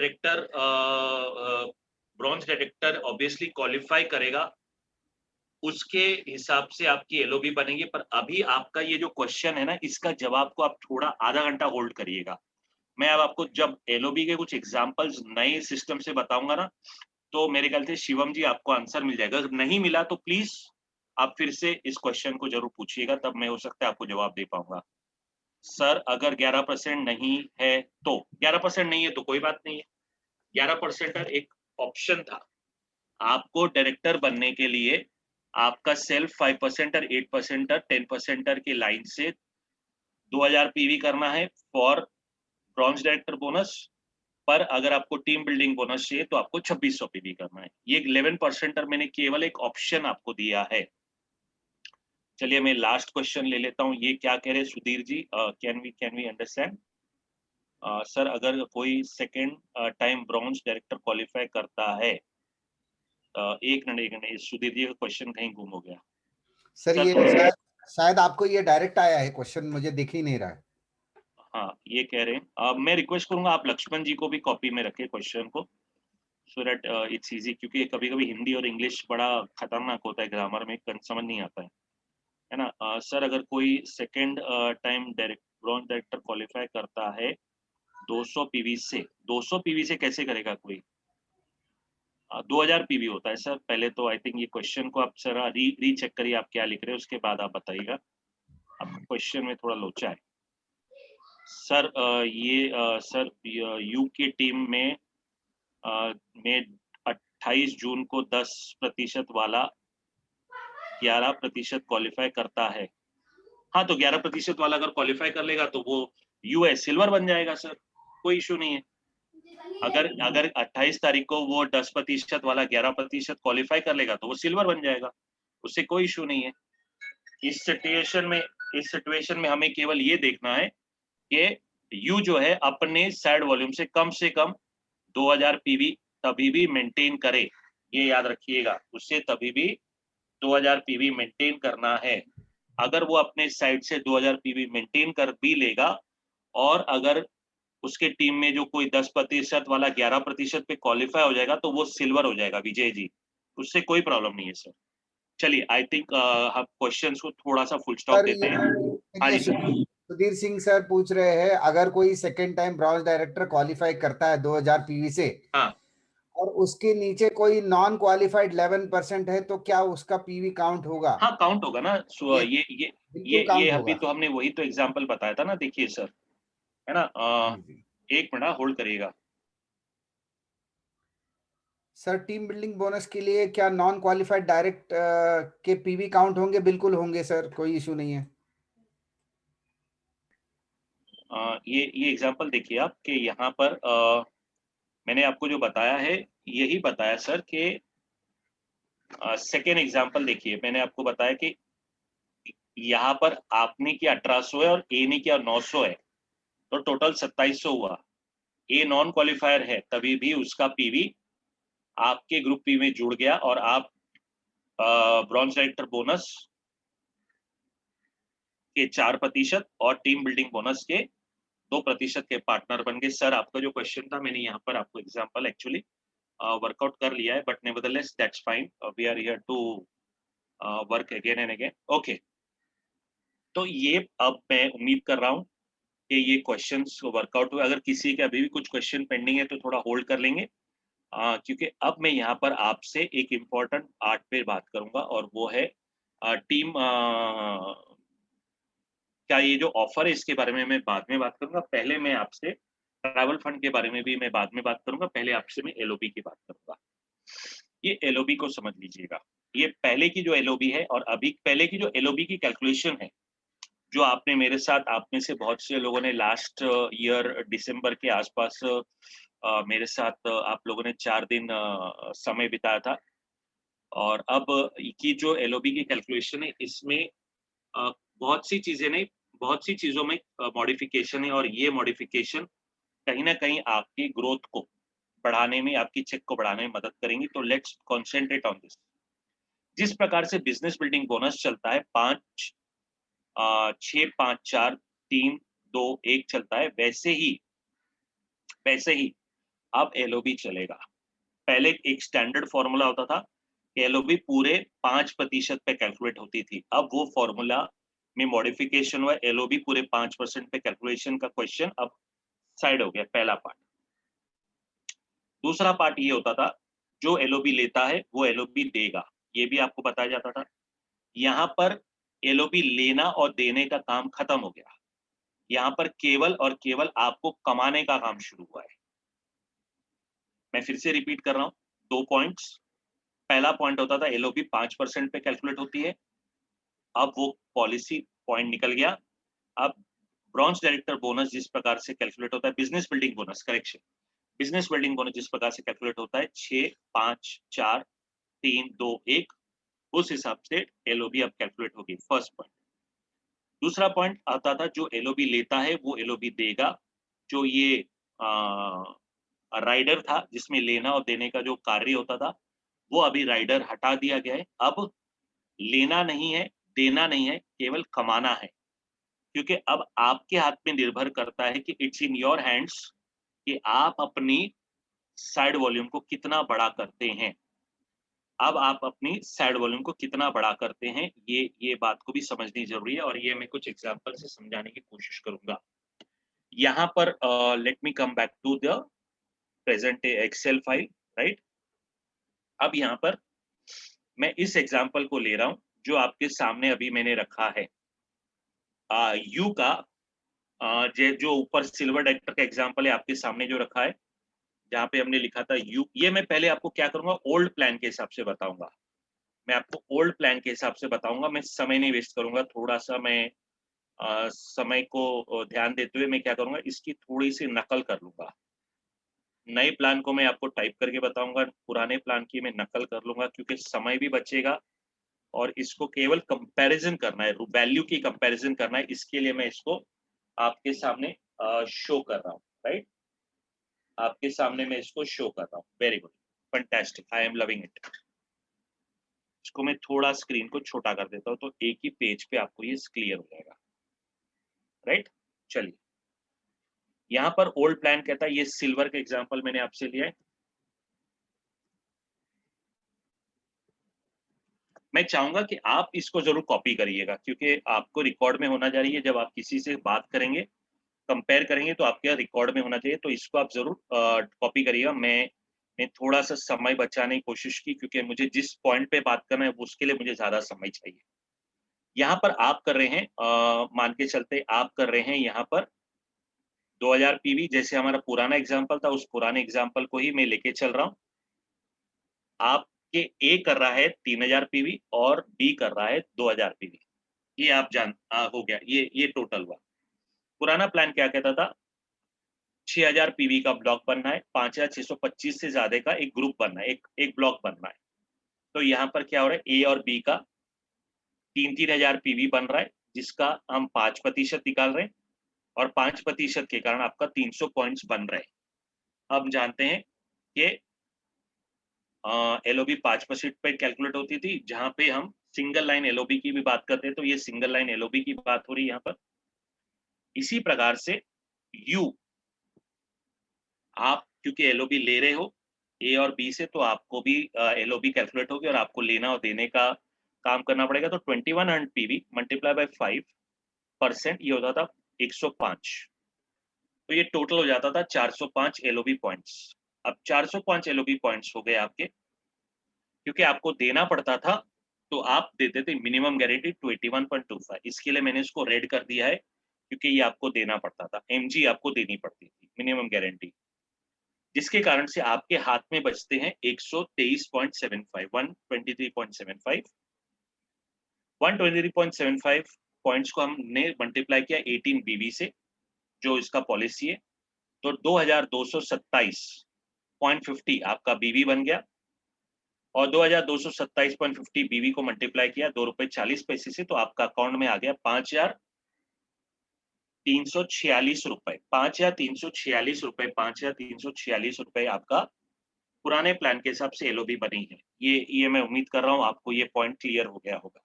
डायरेक्टर ऑब्वियसली क्वालिफाई करेगा, उसके हिसाब से आपकी एलओबी बनेगी। पर अभी आपका ये जो क्वेश्चन है ना, इसका जवाब को आप थोड़ा आधा घंटा होल्ड करिएगा। मैं अब आपको जब एलओबी के कुछ एग्जांपल्स नए सिस्टम से बताऊंगा ना, तो मेरे ख्याल से शिवम जी आपको आंसर मिल जाएगा। अगर नहीं मिला तो प्लीज आप फिर से इस क्वेश्चन को जरूर पूछिएगा, तब मैं हो सकता है आपको जवाब दे पाऊंगा। सर अगर 11% नहीं है तो 11% नहीं है तो कोई बात नहीं है। 11% एक ऑप्शन था आपको डायरेक्टर बनने के लिए। आपका सेल्फ 5% और 8% और 10% की लाइन से 2000 पीवी करना है फॉर ब्रॉन्ज डायरेक्टर बोनस। पर अगर आपको टीम बिल्डिंग बोनस चाहिए तो आपको 2600 पीवी करना है। ये 11% मैंने केवल एक ऑप्शन आपको दिया है। चलिए मैं लास्ट क्वेश्चन ले लेता हूँ। ये क्या कह रहे हैं Sudhir ji? Can we understand? Sir अगर कोई second time bronze director qualify करता है, एक मिनट सुधीर जी का क्वेश्चन कहीं गुम हो गया। सर सर ये थोड़ा शायद आपको ये डायरेक्ट आया है क्वेश्चन, मुझे दिख ही नहीं रहा है। हाँ, ये कह रहे हैं। मैं रिक्वेस्ट करूंगा आप लक्ष्मण जी को भी कॉपी में रखें क्वेश्चन को, सो दैट इट्स इजी, क्योंकि कभी-कभी हिंदी और इंग्लिश बड़ा खतरनाक होता है, ग्रामर में समझ नहीं आता है ना? सर अगर कोई second time bronze director qualify करता है 200 पीवी से, 200 पीवी से कैसे करेगा कोई? 2000 पीवी होता है सर। पहले तो आई थिंक ये क्वेश्चन को आप जरा रीचेक करिए आप क्या लिख रहे हैं, उसके बाद आप बताइएगा। आपका क्वेश्चन में थोड़ा लोचा है सर। सर यूके टीम में 28 जून को 10% वाला 11% क्वालिफाई करता है। हाँ, तो 11% वाला अगर क्वालिफाई कर लेगा तो वो यूएस सिल्वर बन जाएगा सर, कोई इशू नहीं है। अगर अगर 28 तारीख को वो 10% वाला 11% क्वालिफाई कर लेगा तो वो सिल्वर बन जाएगा, उससे कोई इश्यू नहीं है। इस सिचुएशन में हमें केवल ये देखना है कि यू जो है अपने साइड वॉल्यूम से कम 2000 पीवी तभी भी मेंटेन करे, ये याद रखिएगा, उससे तभी भी 2000 पीवी मेंटेन करना है। अगर वो अपने साइड से 2000 पीवी मेंटेन कर भी लेगा और अगर उसके टीम में जो कोई 10% वाला 11% पे क्वालिफाई हो जाएगा तो वो सिल्वर हो जाएगा विजय जी, उससे कोई प्रॉब्लम नहीं है सर। चलिए आई थिंक हम क्वेश्चंस को थोड़ा-सा फुल स्टॉप सर देते हैं। हाँ ये जी सर। सुधीर सिंह सर पूछ रहे हैं, अगर कोई second time bronze director qualify करता है 2000 पीवी से हाँ, और उसके नीचे कोई नॉन क्वालिफाइड 11% है, तो क्या उसका पीवी काउंट होगा? हाँ काउंट होगा ना। सो ये ये ये बिल्कुल ये काउंट अभी होगा। तो हमने वही तो एग्ज़ाम्पल बताया था ना, देखिए सर, है ना? जी जी। 1 मिनट होल्ड करिएगा। सर टीम बिल्डिंग बोनस के लिए क्या नॉन क्वालिफाइड डायरेक्ट के पीवी काउंट होंगे? बिल्कुल होंगे सर, कोई इशू नहीं है। ये एग्ज़ाम्पल देखिए आप कि यहाँ पर मैंने आपको जो बताया है, यही बताया सर कि सेकंड एग्ज़ाम्पल देखिए, मैंने आपको बताया कि यहाँ पर आपने किया 1800 है और ए ने किया 900 है, तो टोटल 2700 हुआ। ए नॉन क्वालिफायर है, तभी भी उसका पीवी आपके ग्रुप पी में जुड़ गया और आप ब्रॉन्ज डायरेक्टर बोनस के 4% और टीम बिल्डिंग बोनस के 2% के पार्टनर बन गए। सर आपका जो क्वेश्चन था मैंने यहाँ पर आपको एग्जांपल एक्चुअली वर्कआउट कर लिया है, but nevertheless that's fine, we are here to work again and again. Okay, तो ये अब मैं उम्मीद कर रहा हूँ कि ये क्वेश्चंस वर्कआउट हुए। अगर किसी के अभी भी कुछ क्वेश्चन पेंडिंग है तो थोड़ा होल्ड कर लेंगे, क्योंकि अब मैं यहाँ पर आपसे एक इम्पोर्टेंट पार्ट पे बात करूँगा और वो है टीम क्या ये जो ऑफ़र है इसके बारे में मैं बाद में बात करूँगा। पहले मैं आपसे ट्रैवल फंड के बारे में भी मैं बाद में बात करूँगा। पहले आपसे मैं एलओबी की बात करूँगा। ये एलओबी को समझ लीजिएगा। ये पहले की जो एलओबी है और अभी पहले की जो एलओबी की कैलकुलेशन है, जो आपने मेरे साथ, आप में से बहुत से लोगों ने लास्ट ईयर दिसंबर के आस-पास मेरे साथ आप लोगों ने 4 दिन समय बिताया था और अब की जो एलओबी की कैलकुलेशन है इसमें अ, बहुत सी चीज़ें नहीं, बहुत सी चीज़ों में मॉडिफ़िकेशन है और ये मॉडिफ़िकेशन कहीं न कहीं आपकी ग्रोथ को बढ़ाने में, आपकी चेक को बढ़ाने में मदद करेंगी। तो लेट्स कॉन्संट्रेट ऑन दिस। जिस प्रकार से बिज़नेस बिल्डिंग बोनस चलता है 6, 5, 4, 3, 2, 1 चलता है, वैसे ही अब एलओबी चलेगा। पहले एक स्टैंडर्ड फ़ॉर्मूला होता था कि एलओबी पूरे 5% पे कैलकुलेट होती थी। अब वो फ़ॉर्मूला में मॉडिफ़िकेशन हुआ, एलओबी पूरे 5% पे कैलकुलेशन का क्वेश्चन अब साइड हो गया, पहला पार्ट। दूसरा पार्ट ये होता था, जो एलओबी लेता है, वो एलओबी देगा, ये भी आपको बताया जाता था। यहाँ पर एलओबी लेना और देने का काम खत्म हो गया। यहाँ पर केवल और केवल आपको कमाने का काम शुरू हुआ है। मैं फिर से रिपीट कर रहा हूँ, 2 पॉइंट्स। पहला पॉइंट होता था एलओबी 5% पे कैलकुलेट होती है। अब वो पॉलिसी पॉइंट निकल गया। अब ब्रॉन्ज डायरेक्टर बोनस जिस प्रकार से कैलकुलेट होता है, business building bonus, correction. Business building bonus जिस प्रकार से कैलकुलेट होता है 6, 5, 4, 3, 2, 1, उस हिसाब से एलओबी अब कैलकुलेट होगी, फर्स्ट पॉइंट। दूसरा पॉइंट आता था, जो एलओबी लेता है वो एलओबी देगा। जो ये राइडर था जिसमें लेना और देने का जो कार्य होता था, वो अभी राइडर हटा दिया गया है। अब लेना नहीं है, देना नहीं है, केवल कमाना है। क्योंकि अब आपके हाथ में निर्भर करता है कि इट्स इन योर हैंड्स कि आप अपनी साइड वॉल्यूम को कितना बड़ा करते हैं। अब आप अपनी साइड वॉल्यूम को कितना बड़ा करते हैं, ये बात को भी समझनी ज़रूरी है और ये मैं कुछ एग्ज़ाम्पल से समझाने की कोशिश करूँगा। यहाँ पर let me come back to the present Excel file, right? अब यहाँ पर मैं इस एग्ज़ाम्पल को ले रहा हूँ, जो आपके सामने अभी मैंने रखा है। यू का जे जो ऊपर सिल्वर डायरेक्टर का एग्ज़ाम्पल है आपके सामने जो रखा है, जहाँ पे हमने लिखा था यू, ये मैं पहले आपको क्या करूँगा, ओल्ड प्लान के हिसाब से बताऊँगा। मैं आपको ओल्ड प्लान के हिसाब से बताऊँगा, मैं समय नहीं वेस्ट करूँगा, थोड़ा-सा मैं समय को ध्यान देते हुए मैं क्या करूँगा, इसकी थोड़ी-सी नकल कर लूँगा। नए प्लान को मैं आपको टाइप करके बताऊँगा, पुराने प्लान की मैं नकल कर लूँगा क्योंकि समय भी बचेगा और इसको केवल कंपैरिज़न करना है, वैल्यू की कंपैरिज़न करना है, इसके लिए मैं इसको आपके सामने शो कर रहा हूँ, राइट? आपके सामने मैं इसको शो कर रहा हूँ। Very good, fantastic, I am loving it. इसको मैं थोड़ा स्क्रीन को छोटा कर देता हूँ, तो एक ही पेज पे आपको ये क्लियर हो जाएगा, राइट? चलिए, यहाँ पर ओल्ड प्लान कहता है, ये सिल्वर का एग्ज़ाम्पल मैंने आपसे लिया है। मैं चाहूँगा कि आप इसको ज़रूर कॉपी करिएगा क्योंकि आपको रिकॉर्ड में होना चाहिए, जब आप किसी से बात करेंगे, कंपेयर करेंगे तो आपके यहाँ रिकॉर्ड में होना चाहिए, तो इसको आप ज़रूर कॉपी करिएगा। मैं थोड़ा-सा समय बचाने की कोशिश की क्योंकि मुझे जिस पॉइंट पे बात करना है उसके लिए मुझे ज़्यादा समय चाहिए। यहाँ पर आप कर रहे हैं मान के चलते आप कर रहे हैं यहाँ पर 2000 पीवी, जैसे हमारा पुराना एग्ज़ाम्पल था, उस पुराने एग्ज़ाम्पल को ही मैं लेके चल रहा हूँ। आपके ए कर रहा है 3000 पीवी और बी कर रहा है 2000 पीवी। ये आप हो गया, ये टोटल हुआ। पुराना प्लान क्या कहता था? 6000 पीवी का ब्लॉक बनना है, 5625 से ज़्यादा का एक ग्रुप बनना है, एक ब्लॉक बनना है। तो यहाँ पर क्या हो रहा है, ए और बी का 3-3 हज़ार पीवी बन रहा है, जिसका हम 5% निकाल रहे हैं और 5% के कारण आपका 300 पॉइंट्स बन रहे हैं। हम जानते हैं कि एलओबी 5% पे कैलकुलेट होती थी, जहाँ पे हम सिंगल लाइन एलओबी की भी बात करते हैं, तो ये सिंगल लाइन एलओबी की बात हो रही है यहाँ पर। इसी प्रकार से यू, आप क्योंकि एलओबी ले रहे हो ए और बी से, तो आपको भी एलओबी कैलकुलेट होगी और आपको लेना और देने का काम करना पड़ेगा। तो 2100 पीवी मल्टीप्लाई बाय 5% ये होता था 105। तो ये टोटल हो जाता था 405 एलओबी पॉइंट्स। अब 405 एलओबी पॉइंट्स हो गए आपके, क्योंकि आपको देना पड़ता था, तो आप देते थे मिनिमम गारंटी 21.25। इसके लिए मैंने इसको रेड कर दिया है क्योंकि ये आपको देना पड़ता था, एमजी आपको देनी पड़ती थी मिनिमम गारंटी, जिसके कारण से आपके हाथ में बचते हैं 123.75, 123.75। 123.75 पॉइंट्स को हमने मल्टीप्लाई किया 18 बीवी से, जो इसका पॉलिसी है, तो 2227.50 आपका बीवी बन गया और 2227.50 बीवी को मल्टीप्लाई किया ₹2.40 से, तो आपका अकाउंट में आ गया 5,346 रुपए, 5,346 रुपए आपका पुराने प्लान के हिसाब से एलओबी बनी है। ये मैं उम्मीद कर रहा हूँ आपको ये पॉइंट क्लियर हो गया होगा।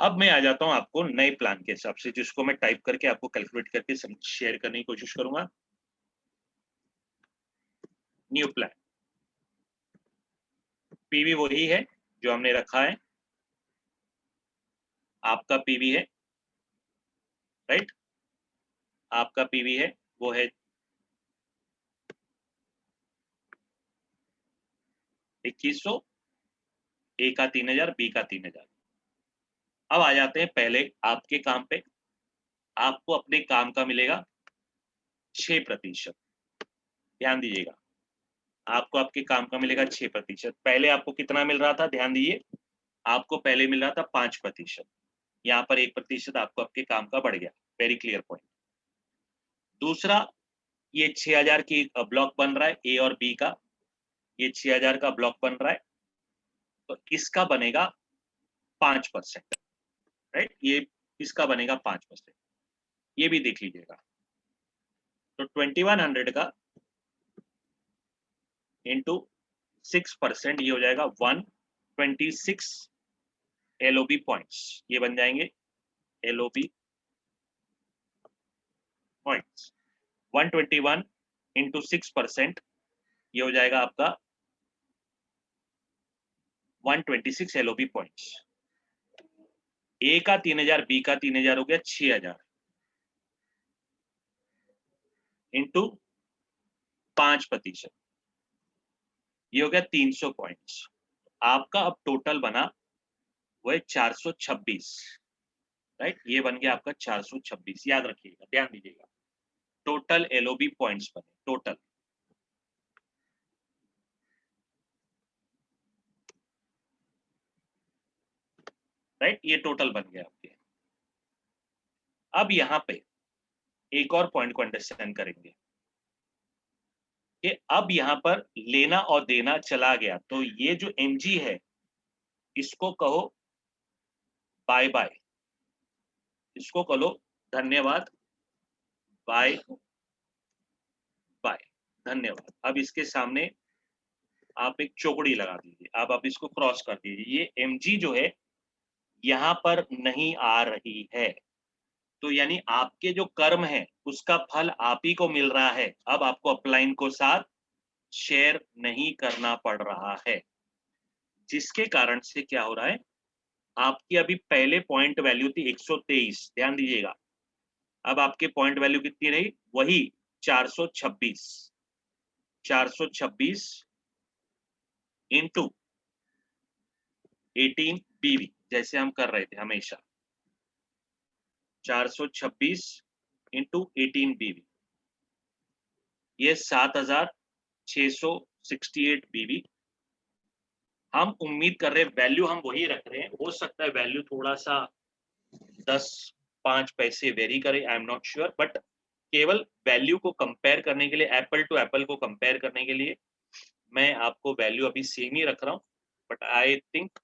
अब मैं आ जाता हूँ आपको नए प्लान के हिसाब से, जिसको मैं टाइप करके आपको कैलकुलेट करके शेयर करने की कोशिश करूंगा। न्यू प्लान, पीवी वही है जो हमने रखा है, आपका पीवी है, राइट? आपका पीवी है, वो है 2100, ए का 3000, बी का 3000। अब आ जाते हैं पहले आपके काम पे। आपको अपने काम का मिलेगा 6%। ध्यान दीजिएगा, आपको आपके काम का मिलेगा 6%। पहले आपको कितना मिल रहा था, ध्यान दीजिए, आपको पहले मिल रहा था 5%। यहाँ पर 1% आपको आपके काम का बढ़ गया। Very clear point. दूसरा, ये 6000 की ब्लॉक बन रहा है ए और बी का, ये 6000 का ब्लॉक बन रहा है, तो इसका बनेगा 5%, राइट? ये इसका बनेगा 5%। ये भी देख लीजिएगा। तो 2100 का इंटू 6% ये हो जाएगा 126 एलओबी पॉइंट्स, ये बन जाएंगे एलओबी पॉइंट्स। 121 इंटू 6% ये हो जाएगा आपका 126 एलओबी पॉइंट्स। ए का 3000, बी का 3000 हो गया 6000 इंटू 5%, ये हो गया 300 पॉइंट्स। आपका अब टोटल बना वो है 426, राइट? ये बन गया आपका 426। याद रखिएगा, ध्यान दीजिएगा, टोटल एलओबी पॉइंट्स बने, टोटल। राइट? ये टोटल बन गया आपके। अब यहाँ पे एक और पॉइंट को अंडरस्टैंड करेंगे। कि अब यहाँ पर लेना और देना चला गया, तो ये जो mg है इसको कहो बाय बाय, इसको कहो धन्यवाद, बाय बाय, धन्यवाद। अब इसके सामने आप एक चौकड़ी लगा दीजिए, अब आप इसको क्रॉस कर दीजिए। ये mg जो है यहाँ पर नहीं आ रही है, तो यानी आपके जो कर्म है उसका फल आप ही को मिल रहा है। अब आपको अपलाइन को साथ शेयर नहीं करना पड़ रहा है, जिसके कारण से क्या हो रहा है, आपकी अभी पहले पॉइंट वैल्यू थी 123, ध्यान दीजिएगा। अब आपके पॉइंट वैल्यू कितनी रही, वही 426, 426 इंटू 18 बीवी, जैसे हम कर रहे थे हमेशा, 426 इंटू 18 बीवी, ये 7668 बीवी। हम उम्मीद कर रहे हैं वैल्यू हम वही रख रहे हैं, हो सकता है वैल्यू थोड़ा सा 10-5 पैसे वेरी करे, आई एम नॉट श्योर, बट केवल वैल्यू को कंपेयर करने के लिए, एप्पल टू एप्पल को कंपेयर करने के लिए मैं आपको वैल्यू अभी सेम ही रख रहा हूँ। बट आई थिंक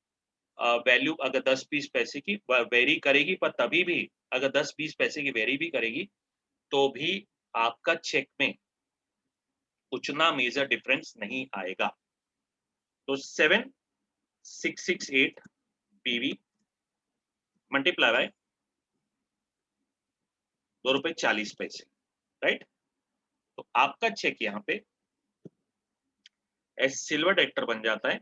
वैल्यू अगर 10-20 पैसे की वेरी करेगी, पर तभी भी अगर 10-20 पैसे की वेरी भी करेगी तो भी आपका चेक में उतना मेजर डिफरेंस नहीं आएगा। तो 7668 बीवी मल्टीप्लाई बाय ₹2.40, राइट। तो आपका चेक यहाँ पे एस सिल्वर डायरेक्टर बन जाता है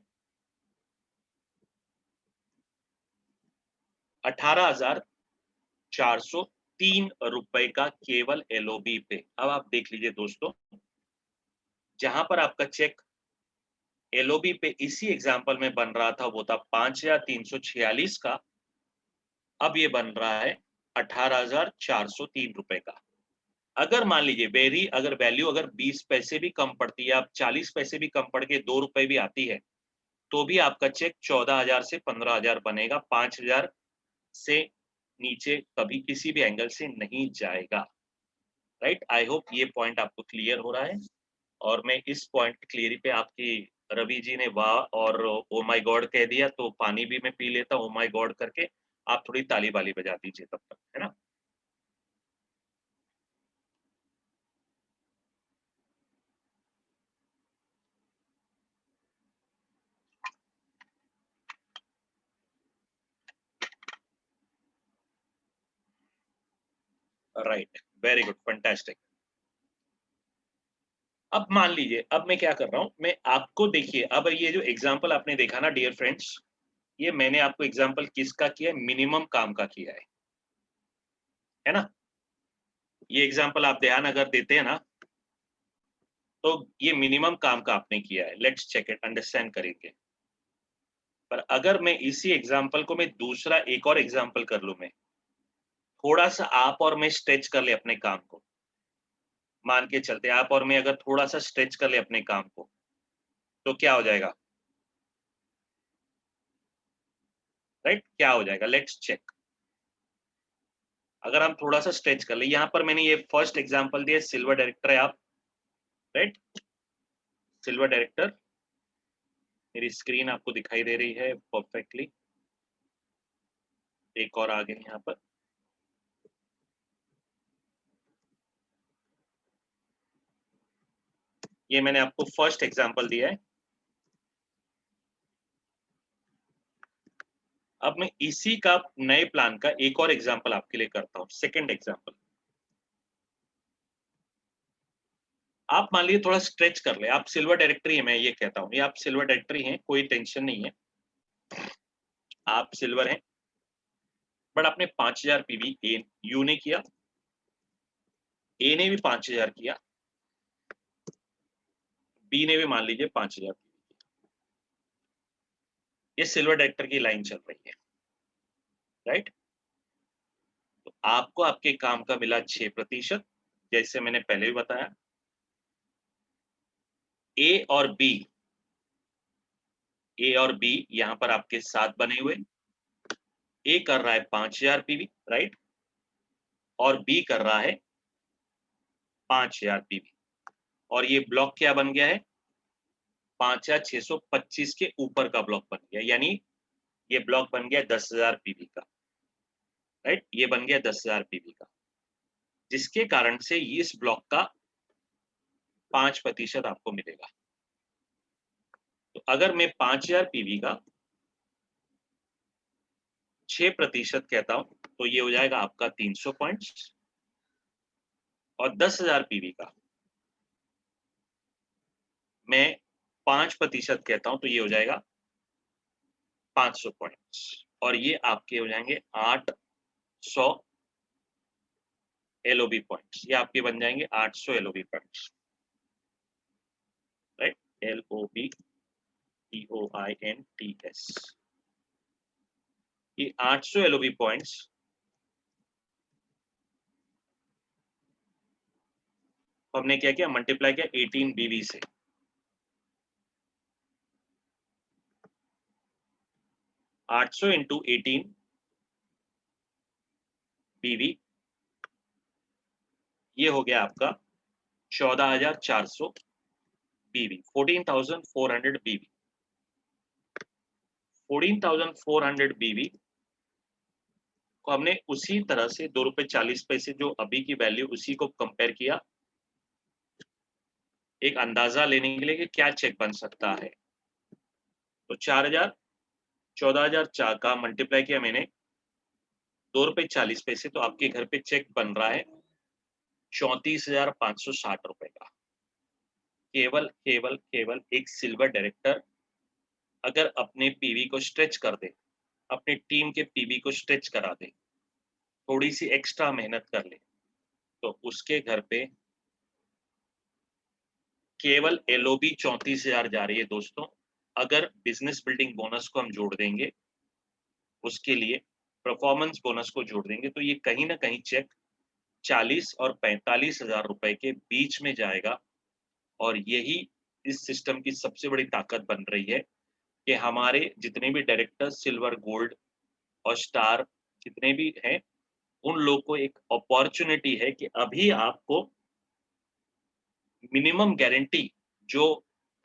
18,403 रुपए का, केवल एलओबी पे। अब आप देख लीजिए दोस्तों, जहां पर आपका चेक एलओबी पे इसी एग्जांपल में बन रहा था वो था 5,346 का, अब ये बन रहा है 18,403 रुपए का। अगर मान लीजिए वेरी अगर वैल्यू अगर 20 पैसे भी कम पड़ती है, आप 40 पैसे भी कम पड़ के 2 रुपए भी आती है, तो भी आपका चेक 14,000 से 15,000 बनेगा, 5,000 से नीचे कभी किसी भी एंगल से नहीं जाएगा, राइट। आई होप ये पॉइंट आपको क्लियर हो रहा है। और मैं इस पॉइंट क्लियरी पे आपकी रवि जी ने वाह और ओ माय गॉड कह दिया, तो पानी भी मैं पी लेता हूँ ओ माय गॉड करके, आप थोड़ी ताली बाली बजा दीजिए तब तक, है ना। Right, very good, fantastic. अब मान लीजिए, अब मैं क्या कर रहा हूँ, मैं आपको देखिए, अब ये जो एग्जाम्पल आपने देखा ना डियर फ्रेंड्स, ये मैंने आपको एग्जाम्पल किसका किया है, मिनिमम काम का किया है ना। ये एग्जाम्पल आप ध्यान अगर देते हैं ना, तो ये मिनिमम काम का आपने किया है। लेट्स चेक इट, अंडरस्टैंड करेंगे। पर अगर मैं इसी एग्जाम्पल को मैं दूसरा एक और एग्जाम्पल कर लूं, मैं थोड़ा सा आप और मैं स्ट्रेच कर ले अपने काम को, मान के चलते आप और मैं अगर थोड़ा सा स्ट्रेच कर ले अपने काम को, तो क्या हो जाएगा, राइट, क्या हो जाएगा, लेट्स चेक। अगर हम थोड़ा सा स्ट्रेच कर ले, यहाँ पर मैंने ये फर्स्ट एग्जाम्पल दिया, सिल्वर डायरेक्टर है आप, राइट, सिल्वर डायरेक्टर। मेरी स्क्रीन आपको दिखाई दे रही है परफेक्टली, एक और आगे यहाँ पर, ये मैंने आपको फर्स्ट एग्जाम्पल दिया है। अब मैं इसी का नए प्लान का एक और एग्जाम्पल आपके लिए करता हूँ, सेकंड एग्जाम्पल। आप मान लीजिए थोड़ा स्ट्रेच कर ले, आप सिल्वर डायरेक्टरी है, मैं ये कहता हूँ, ये आप सिल्वर डायरेक्टरी हैं, कोई टेंशन नहीं है, आप सिल्वर हैं, बट आपने 5,000 पीवी ए यू ने किया, ए ने भी 5,000 किया, बी ने भी मान लीजिए 5,000 पीवी। ये सिल्वर डायरेक्टर की लाइन चल रही है, राइट। तो आपको आपके काम का मिला 6%, जैसे मैंने पहले भी बताया। ए और बी, ए और बी यहाँ पर आपके साथ बने हुए, ए कर रहा है 5,000 पीवी, राइट, और बी कर रहा है 5,000 पीवी। और ये ब्लॉक क्या बन गया है, 5625 के ऊपर का ब्लॉक बन गया, यानी ये ब्लॉक बन गया 10,000 पीवी का, राइट, ये बन गया 10,000 पीवी का, जिसके कारण से इस ब्लॉक का 5% आपको मिलेगा। तो अगर मैं 5000 पीवी का 6% कहता हूं तो ये हो जाएगा आपका 300 पॉइंट्स, और 10,000 पीवी का मैं 5% कहता हूं तो ये हो जाएगा 500 पॉइंट्स, और ये आपके हो जाएंगे 800 एलओबी पॉइंट्स, ये आपके बन जाएंगे 800 एलओबी पॉइंट्स, राइट, LOBPOINTS। ये 800 एलओबी पॉइंट्स हमने क्या किया, मल्टीप्लाई किया 18 बीवी से, 800 इंटू 18 बीवी, ये हो गया आपका 14,400 बीवी, 14,400 बीवी, 14,400 बीवी को हमने उसी तरह से 2 रुपए 40 पैसे जो अभी की वैल्यू, उसी को कंपेयर किया एक अंदाजा लेने के लिए कि क्या चेक बन सकता है। तो 4,000 14,004 का मल्टीप्लाई किया मैंने 2 रुपए 40 पैसे, तो आपके घर पे चेक बन रहा है 34,560 रुपए का। केवल केवल केवल एक सिल्वर डायरेक्टर अगर अपने पीवी को स्ट्रेच कर दे, अपनी टीम के पीवी को स्ट्रेच करा दे, थोड़ी सी एक्स्ट्रा मेहनत कर ले, तो उसके घर पे केवल एलओबी 34,000 जा रही है दोस्तों। अगर बिजनेस बिल्डिंग बोनस को हम जोड़ देंगे, उसके लिए परफॉर्मेंस बोनस को जोड़ देंगे, तो ये कहीं ना कहीं चेक 40 और 45,000 रुपए के बीच में जाएगा। और यही इस सिस्टम की सबसे बड़ी ताकत बन रही है कि हमारे जितने भी डायरेक्टर सिल्वर, गोल्ड और स्टार जितने भी हैं, उन लोग को एक अपॉर्चुनिटी है कि अभी आपको मिनिमम गारंटी जो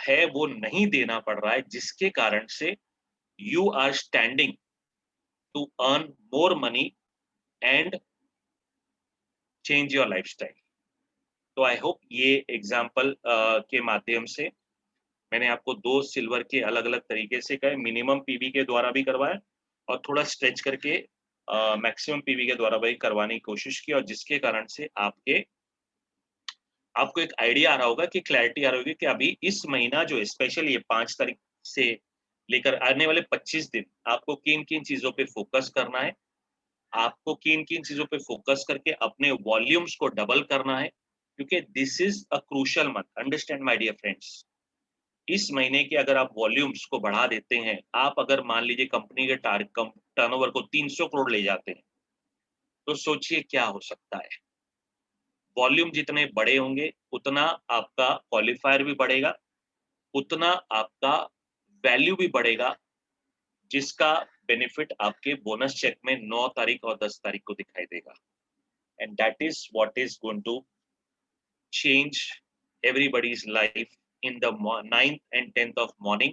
है वो नहीं देना पड़ रहा है, जिसके कारण से you are standing to earn more money and change your lifestyle. तो आई होप ये एग्जांपल के माध्यम से मैंने आपको 2 सिल्वर के अलग-अलग तरीके से कहे, मिनिमम पीवी के द्वारा भी करवाया और थोड़ा स्ट्रेच करके मैक्सिमम पीवी के द्वारा भी करवाने की कोशिश की, और जिसके कारण से आपको एक आइडिया आ रहा होगा, कि क्लैरिटी आ रही होगी कि अभी इस महीना जो स्पेशली ये 5 तारीख से लेकर आने वाले 25 दिन आपको किन-किन चीज़ों पे फोकस करना है, आपको किन-किन चीज़ों पे फोकस करके अपने वॉल्यूम्स को डबल करना है, क्योंकि this is a crucial month, understand my dear friends. इस महीने के अगर आप वॉल्यूम्स को बढ़ा देते हैं, आप अगर मान लीजिए कंपनी के टर्नओवर को 300 करोड़ ले जाते हैं, तो सोचिए क्या हो सकता है। वॉल्यूम जितने बड़े होंगे, उतना आपका क्वालिफायर भी बढ़ेगा, उतना आपका वैल्यू भी बढ़ेगा, जिसका बेनिफिट आपके बोनस चेक में 9 तारीख और 10 तारीख को दिखाई देगा। And that is what is going to change everybody's life in the 9th and 10th of morning.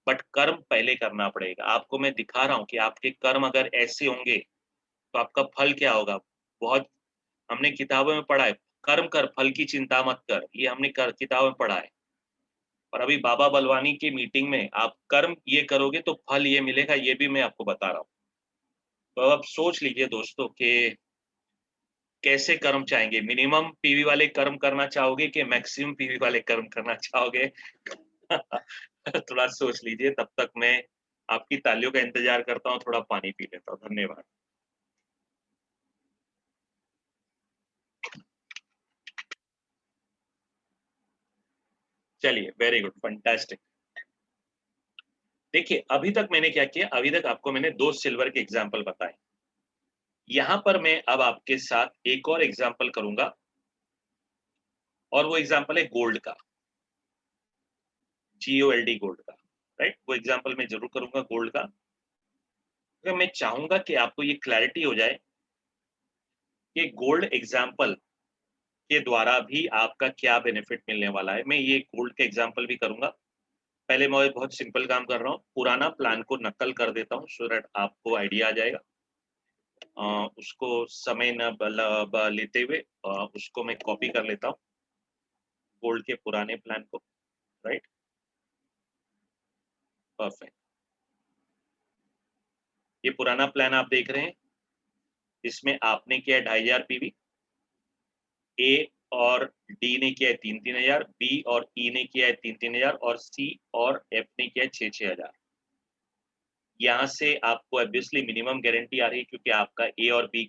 But कर्म पहले करना पड़ेगा। आपको मैं दिखा रहा हूँ कि आपके कर्म अगर ऐसे होंगे, तो आपका फल क्या होगा। बहुत हमने किताबों में पढ़ा है, कर्म कर फल की चिंता मत कर, ये हमने किताबों में पढ़ा है। और अभी बाबा बलवानी की मीटिंग में आप कर्म ये करोगे तो फल ये मिलेगा, ये भी मैं आपको बता रहा हूँ। तो अब आप सोच लीजिए दोस्तों कि कैसे कर्म चाहेंगे, मिनिमम पीवी वाले कर्म करना चाहोगे कि मैक्सिमम पीवी वाले कर्म करना चाहोगे। थोड़ा सोच लीजिए, तब तक मैं आपकी तालियों का इंतजार करता हूँ, थोड़ा पानी पी लेता हूँ। धन्यवाद। चलिए, वेरी गुड, फैंटास्टिक। देखिए, अभी तक मैंने क्या किया, अभी तक आपको मैंने 2 सिल्वर के एग्जाम्पल बताए। यहाँ पर मैं अब आपके साथ एक और एग्जाम्पल करूंगा, और वो एग्जाम्पल है गोल्ड का, GOLD गोल्ड का, राइट। वो एग्जाम्पल मैं जरूर करूंगा गोल्ड का, क्योंकि मैं चाहूंगा कि आपको ये क्लैरिटी हो जाए कि गोल्ड एग्जाम्पल के द्वारा भी आपका क्या बेनिफिट मिलने वाला है। मैं ये गोल्ड का एग्जांपल भी करूँगा। पहले मैं बहुत सिंपल काम कर रहा हूँ, पुराना प्लान को नकल कर देता हूँ सो दैट आपको आइडिया आ जाएगा। उसको समय न लेते हुए उसको मैं कॉपी कर लेता हूँ, गोल्ड के पुराने प्लान को, राइट? परफेक्ट। ये पुराना प्लान आप देख रहे हैं, इसमें आपने किया है 2500 पीवी, ए और डी ने किया है 3-3000, बी और ई ने किया है 3-3000 और सी और एफ ने किया है 6-6000। यहाँ से आपको ऑब्वियसली मिनिमम गारंटी आ रही है क्योंकि आपका ए और डी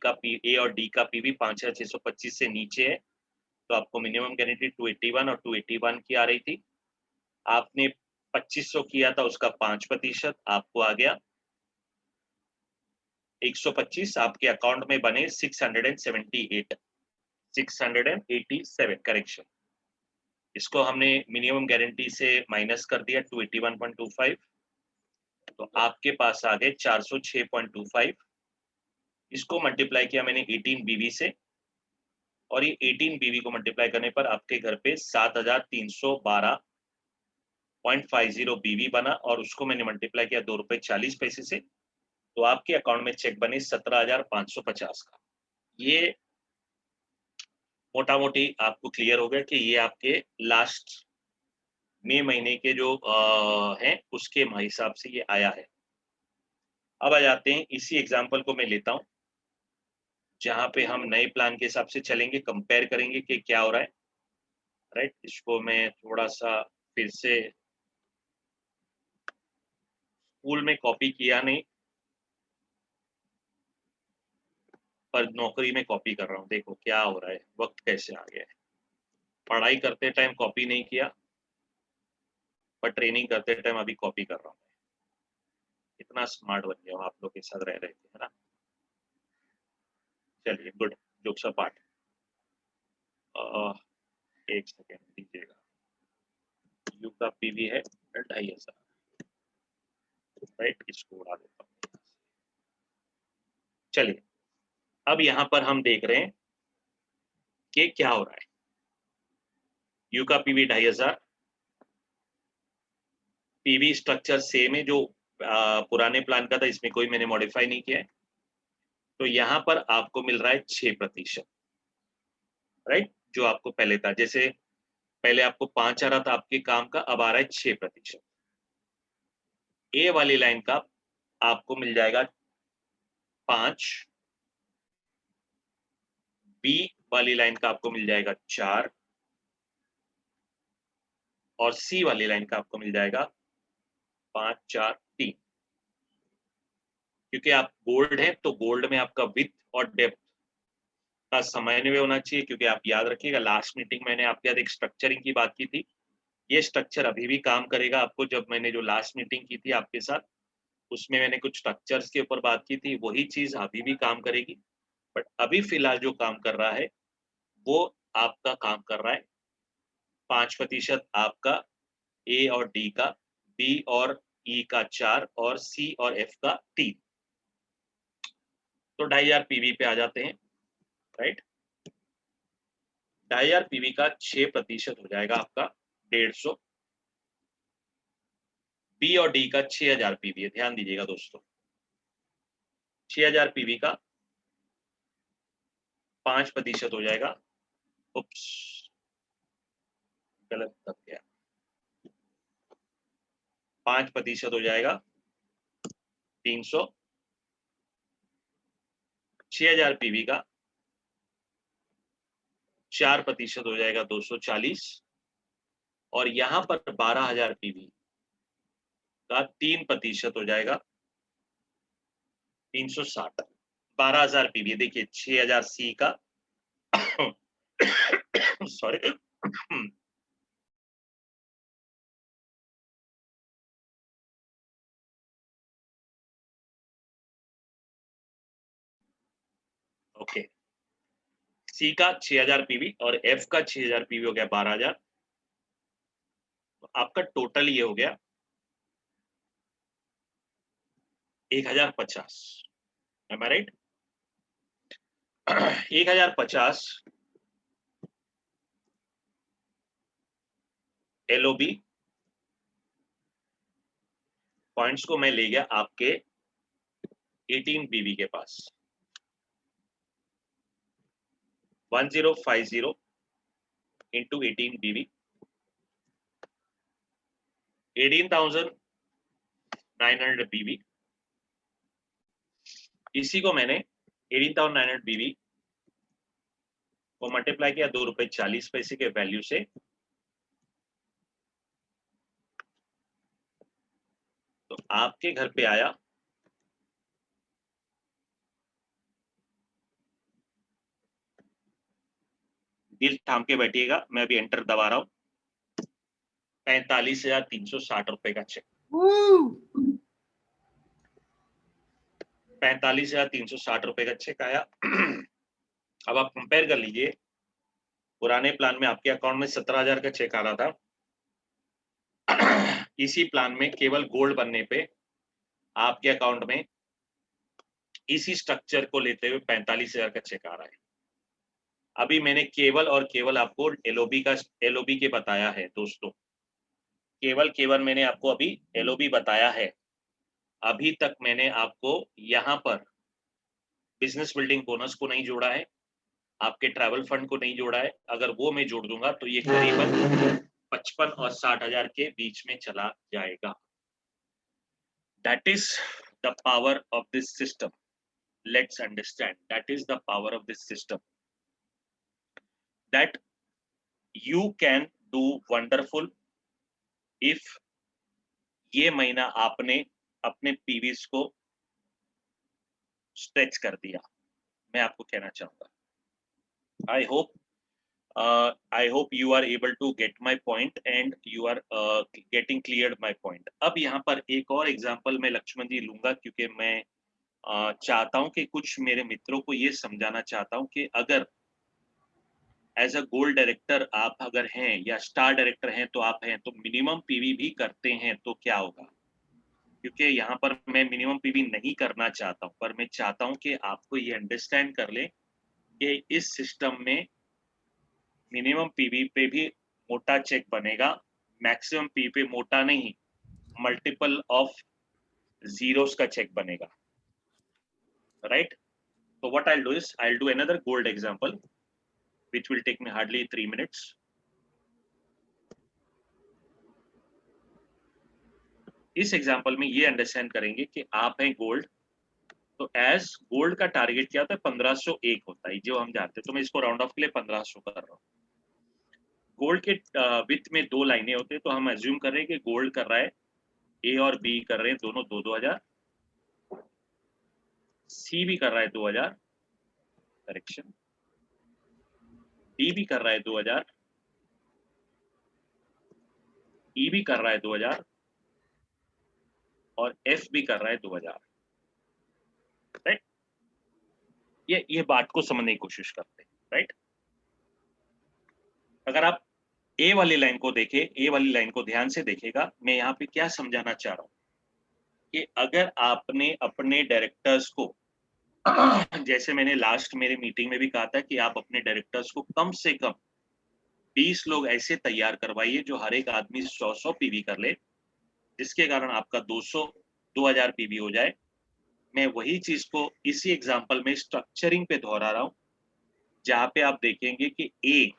का पीवी 5625 से नीचे है, तो आपको मिनिमम गारंटी 281 और 281 की आ रही थी। आपने 2500 किया था, उसका 5% आपको आ गया 125, आपके अकाउंट में बने 687 करेक्शन। इसको हमने मिनिमम गारंटी से माइनस कर दिया 281.25, तो आपके पास आ गए 406.25। इसको मल्टीप्लाई किया मैंने 18 बीवी से, और ये 18 बीवी को मल्टीप्लाई करने पर आपके घर पे 7312.50 बीवी बना, और उसको मैंने मल्टीप्लाई किया 2 रुपए 40 पैसे से, तो आपके अकाउंट में चेक बने 17,550 का। ये मोटा-मोटी आपको क्लियर हो गया कि ये आपके लास्ट मई महीने के जो हैं उसके हिसाब से ये आया है। अब आ जाते हैं, इसी एग्जांपल को मैं लेता हूँ, जहाँ पे हम नए प्लान के हिसाब से चलेंगे, कंपेयर करेंगे कि क्या हो रहा है, राइट? इसको मैं थोड़ा-सा फिर से स्कूल में कॉपी किया नहीं, पर नौकरी में कॉपी कर रहा हूँ। देखो क्या हो रहा है, वक़्त कैसे आ गया है। पढ़ाई करते टाइम कॉपी नहीं किया, पर ट्रेनिंग करते टाइम अभी कॉपी कर रहा हूँ। इतना स्मार्ट बन गया हूँ आप लोग के साथ रह के, है ना? चलिए गुड, जोक्स अपार्ट। 1 सेकंड दीजिएगा। यू का पीवी है 2500, राइट? इसको उड़ा देता हूँ। चलिए, अब यहाँ पर हम देख रहे हैं कि क्या हो रहा है। यू का पीवी 2500, पीवी स्ट्रक्चर सेम है जो पुराने प्लान का था, इसमें कोई मैंने मॉडिफाई नहीं किया है। तो यहाँ पर आपको मिल रहा है 6%, राइट? जो आपको पहले था, जैसे पहले आपको 5 आ रहा था आपके काम का, अब आ रहा है 6%। ए वाली लाइन का आपको मिल जाएगा 5, बी वाली लाइन का आपको मिल जाएगा 4, और सी वाली लाइन का आपको मिल जाएगा 5, 4, 3। क्योंकि आप गोल्ड है, तो गोल्ड में आपका विड्थ और डेप्थ का समन्वय होना चाहिए, क्योंकि आप याद रखिएगा लास्ट मीटिंग मैंने आपके साथ एक स्ट्रक्चरिंग की बात की थी। ये स्ट्रक्चर अभी भी काम करेगा आपको, जब मैंने जो लास्ट मीटिंग की थी आपके साथ, उसमें मैंने कुछ स्ट्रक्चर्स के ऊपर बात की थी, वही चीज़ अभी भी काम करेगी। बट अभी फिलहाल जो काम कर रहा है, वो आपका काम कर रहा है 5% आपका ए और डी का, बी और ई का 4, और सी और एफ का 3। तो 2500 पीवी पे आ जाते हैं, राइट? 2500 पीवी का 6% हो जाएगा आपका 150। बी और डी का 6000 पीवी है, ध्यान दीजिएगा दोस्तों। 6000 पीवी का 5% हो जाएगा, उप्स, गलत दब गया, 5% हो जाएगा 300। 6000 पीवी का 4% हो जाएगा 240, और यहाँ पर 12000 पीवी का 3% हो जाएगा 360। 12000 पीवी, देखिए 6000 सी का सॉरी ओके, सी का 6000 पीवी और एफ का 6000 पीवी हो गया 12000। तो आपका टोटल ये हो गया 1050। एम आई राइट? 1050 LOB पॉइंट्स को मैं ले गया आपके 18 BB के पास, 1050 into 18 BB, 18,900 BB। इसी को मैंने 18,900 BB को मल्टीप्लाई किया ₹2.40 के वैल्यू से, तो आपके घर पे आया दिल थाम के बैठिएगा, मैं अभी एंटर दबा रहा हूं, ₹45,360 का चेक। 45,360 रुपए का चेक आया। अब आप कंपेयर कर लीजिए, पुराने प्लान में आपके अकाउंट में 17,000 का चेक आ रहा था, इसी प्लान में केवल गोल्ड बनने पे आपके अकाउंट में इसी स्ट्रक्चर को लेते हुए 45,000 का चेक आ रहा है। अभी मैंने केवल और केवल आपको LOB के बताया है दोस्तों, केवल मैंने आपको अभी LOB बताया है। अभी तक मैंने आपको यहाँ पर बिजनेस बिल्डिंग बोनस को नहीं जोड़ा है, आपके ट्रैवल फंड को नहीं जोड़ा है। अगर वो मैं जोड़ दूंगा तो ये करीबन 55 और 60,000 के बीच में चला जाएगा। That is the power of this system. Let's understand. That is the power of this system. That you can do wonderful if ये महीना आपने अपने पीवीज को स्ट्रेच कर दिया। मैं आपको कहना चाहूंगा, I hope you are able to get my point and you are getting cleared my point. अब यहाँ पर एक और एग्जांपल मैं लक्ष्मण जी लूंगा, क्योंकि मैं चाहता हूं कि कुछ मेरे मित्रों को ये समझाना चाहता हूं कि अगर एज अ गोल्ड डायरेक्टर आप अगर हैं या स्टार डायरेक्टर हैं तो आप हैं, तो मिनिमम पीवी भी करते हैं तो क्या होगा। क्योंकि यहाँ पर मैं मिनिमम पीवी नहीं करना चाहता हूँ, पर मैं चाहता हूँ कि आपको ये अंडरस्टैंड कर ले कि इस सिस्टम में मिनिमम पीवी पे भी मोटा चेक बनेगा, मैक्सिमम पीवी पे मोटा नहीं, मल्टीपल ऑफ जीरोस का चेक बनेगा, right. So what I'll do is I'll do another gold example which will take me hardly 3 minutes. इस एग्जांपल में ये अंडरस्टैंड करेंगे कि आप हैं गोल्ड, तो एज गोल्ड का टारगेट क्या होता है, 1501 होता है जो हम जानते हैं, तो मैं इसको राउंड ऑफ के लिए 1500 कर रहा हूँ। गोल्ड के विथ में 2 लाइनें होते हैं, तो हम एज्यूम कर रहे हैं कि गोल्ड कर रहा है, ए और बी कर रहे हैं दोनों 2-2000, सी भी कर रहा है 2000, करेक्शन, डी भी कर रहा है 2000, ई भी कर रहा है 2000 और एफ भी कर रहा है 2000, राइट। ये बात को समझने की कोशिश करते हैं, राइट। अगर आप ए वाली लाइन को देखें, ए वाली लाइन को ध्यान से देखेगा, मैं यहाँ पे क्या समझाना चाह रहा हूँ कि अगर आपने अपने डायरेक्टर्स को जैसे मैंने लास्ट मेरे मीटिंग में भी कहा था कि आप अपने डायरेक्टर्स को कम से कम 20 लोग ऐसे तैयार करवाइए जो हर एक आदमी 100 पीवी कर ले, जिसके कारण आपका 2000 पीवी हो जाए। मैं वही चीज को इसी एग्जांपल में स्ट्रक्चरिंग पे दोहरा रहा हूं, जहां पे आप देखेंगे कि ए,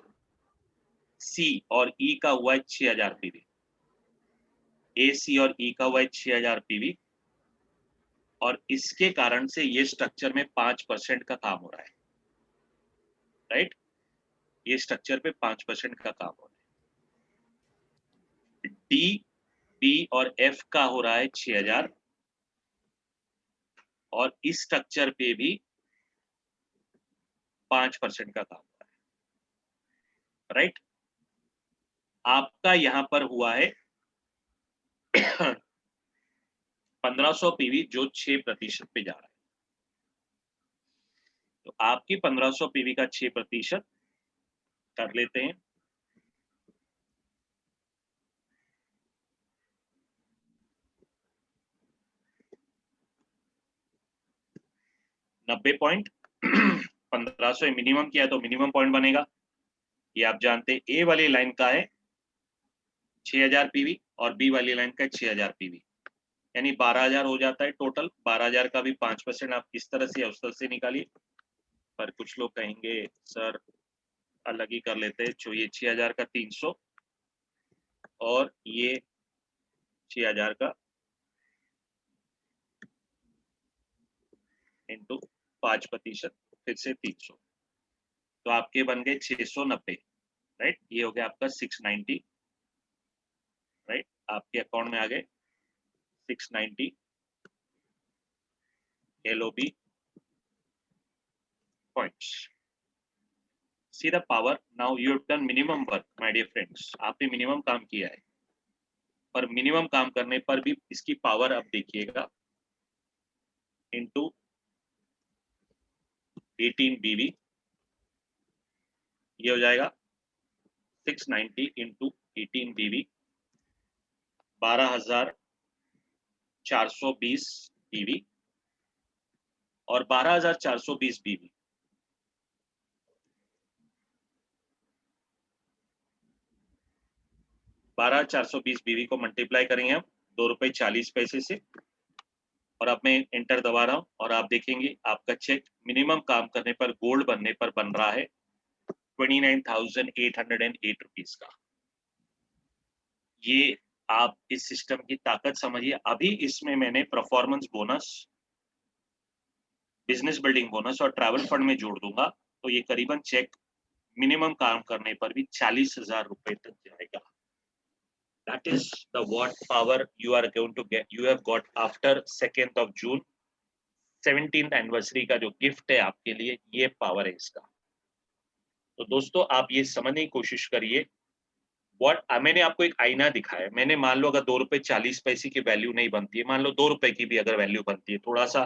सी और ई का हुआ है 6000 पीवी, ए, सी और ई का हुआ है 6000 पीवी, और इसके कारण से ये स्ट्रक्चर में 5% का काम हो रहा है, राइट। ये स्ट्रक्चर पे 5% का काम हो रहा है। डी, बी और एफ का हो रहा है 6000, और इस स्ट्रक्चर पे भी 5% का काम हो रहा है, राइट। आपका यहां पर हुआ है 1500 पीवी जो 6% पे जा रहा है, तो आपकी 1500 पीवी का 6% कर लेते हैं, $90 1500 मिनिमम किया तो मिनिमम पॉइंट बनेगा, ये आप जानते हैं। ए वाली लाइन का है 6000 पीवी और बी वाली लाइन का 6000 पीवी, यानी 12000 हो जाता है टोटल। 12000 का भी 5% आप इस तरह से या उस तरह से निकालिए। पर कुछ लोग कहेंगे सर अलग ही कर लेते हैं, जो ये 6000 का 300 और ये 6000 का इंटू 5%, फिर से 300, तो आपके बन गए 690, राइट। ये हो गया आपका 690, राइट। आपके अकाउंट में आ गए 690 LOB points. See the power. Now you have done minimum work, my dear friends. आपने मिनिमम काम किया है, पर मिनिमम काम करने पर भी इसकी पावर आप देखिएगा, इंटू 18 BV, ये हो जाएगा 690 इंटू 18 BV, 12420 BV और 12420 BV। 12420 BV को मल्टीप्लाई करेंगे हम ₹2.40 से, और अब मैं एंटर दबा रहा हूं और आप देखेंगे आपका चेक मिनिमम काम करने पर गोल्ड बनने पर बन रहा है 29,808 रुपीज का। ये आप इस सिस्टम की ताकत समझिए। अभी इसमें मैंने performance bonus, business building bonus और ट्रैवल फंड में जोड़ दूंगा, तो ये करीबन चेक मिनिमम काम करने पर भी 40,000 रुपए तक जाएगा। That is the what power you are going to get, you have got after 2nd of June, 17th anniversary का जो गिफ्ट है आपके लिए, ये पावर है इसका। तो दोस्तों आप ये समझने की कोशिश करिए। मैंने आपको एक आईना दिखाया, मैंने मान लो अगर ₹2.40 की वैल्यू नहीं बनती है, मान लो ₹2 की भी अगर वैल्यू बनती है, थोड़ा सा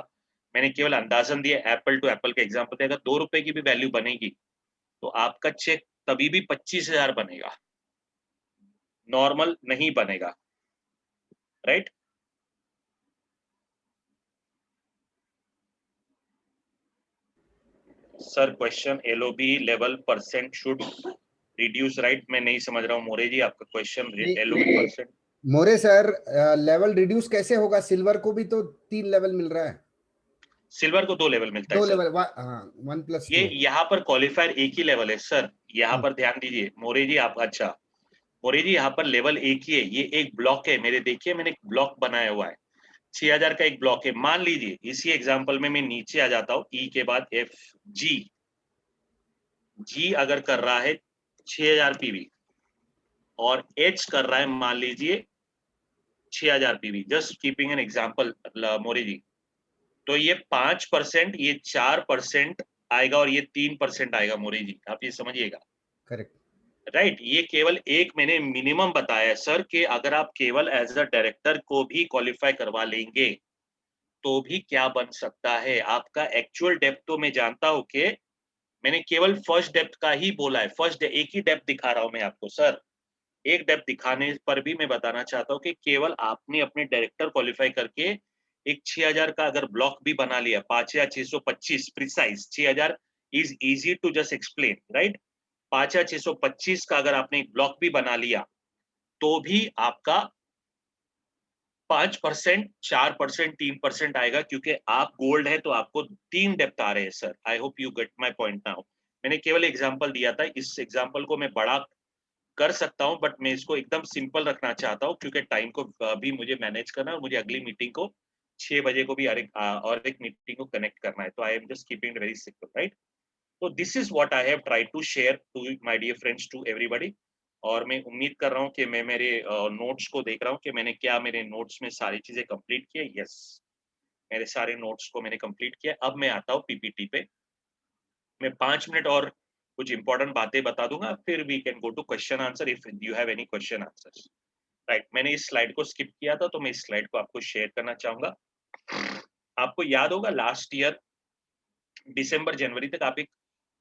मैंने केवल अंदाजन दिया, एप्पल टू एप्पल का एग्जांपल दिया, अगर ₹2 की भी वैल्यू बनेगी तो आपका चेक तभी भी 25,000 बनेगा, नॉर्मल नहीं बनेगा, right. Sir question LOB level percent should reduce, right. मैं नहीं समझ रहा हूँ मोरे जी आपका क्वेश्चन, LOB परसेंट। मोरे सर, लेवल रिड्यूस कैसे होगा? सिल्वर को भी तो 3 लेवल मिल रहा है। सिल्वर को 2 लेवल मिलता है 2 सर। लेवल, हाँ, 1+2। ये यहाँ पर क्वालिफायर एक ही लेवल है सर, यहाँ पर ध्यान दीजिए मोरे जी आप। अच्छा मोरे जी, यहाँ पर लेवल एक ही है, ये एक ब्लॉक है मेरे, देखिए मैंने एक ब्लॉक बनाया हुआ है, 6000 का एक ब्लॉक है। मान लीजिए इसी एग्जांपल में मैं नीचे आ जाता हूँ, ई के बाद F, जी अगर कर रहा है 6000 पीवी और H कर रहा है मान लीजिए 6000 PV, just keeping an example More ji, तो ये 5%, ये 4% आएगा और ये 3% आएगा मोरे जी, आप ये समझिएगा। Correct, right. ये केवल एक मैंने मिनिमम बताया है सर, कि अगर आप केवल एज अ डायरेक्टर को भी क्वालिफाई करवा लेंगे तो भी क्या बन सकता है। आपका एक्चुअल डेप्थ तो मैं जानता हूं कि मैंने केवल फर्स्ट डेप्थ का ही बोला है, एक ही डेप्थ दिखा रहा हूं मैं आपको सर। एक डेप्थ दिखाने पर भी मैं बताना चाहता हूं कि केवल आपने अपने डायरेक्टर क्वालिफाई करके एक 6000 का अगर ब्लॉक भी बना लिया, 5625 precise, 6000 is easy to just explain, right. 5625 का अगर आपने एक ब्लॉक भी बना लिया तो भी आपका 5%, 4%, 3% आएगा, क्योंकि आप गोल्ड है तो आपको 3 डेप्थ आ रहे हैं sir. I hope you get my point now. मैंने केवल एग्जांपल दिया था, इस एग्जांपल को मैं बड़ा कर सकता हूं, बट मैं इसको एकदम सिंपल रखना चाहता हूं, क्योंकि टाइम को भी मुझे मैनेज करना है और मुझे अगली मीटिंग को 6 बजे को भी और एक मीटिंग को कनेक्ट करना है, तो I am just keeping it very simple, right. तो this is what I have tried to share to my dear friends, to everybody. और मैं उम्मीद कर रहा हूँ कि मैं मेरे नोट्स को देख रहा हूँ कि मैंने क्या मेरे नोट्स में सारी चीजें कंप्लीट की है। यस, मेरे सारे नोट्स को मैंने कंप्लीट किया। अब मैं आता हूँ पीपीटी पे, मैं 5 मिनट और कुछ इंपॉर्टेंट बातें बता दूंगा, फिर we can go to question answer if you have any question answers, right. मैंने इस स्लाइड को स्किप किया था, तो मैं इस स्लाइड को आपको शेयर करना चाहूंगा। आपको याद होगा लास्ट ईयर दिसंबर जनवरी तक आप एक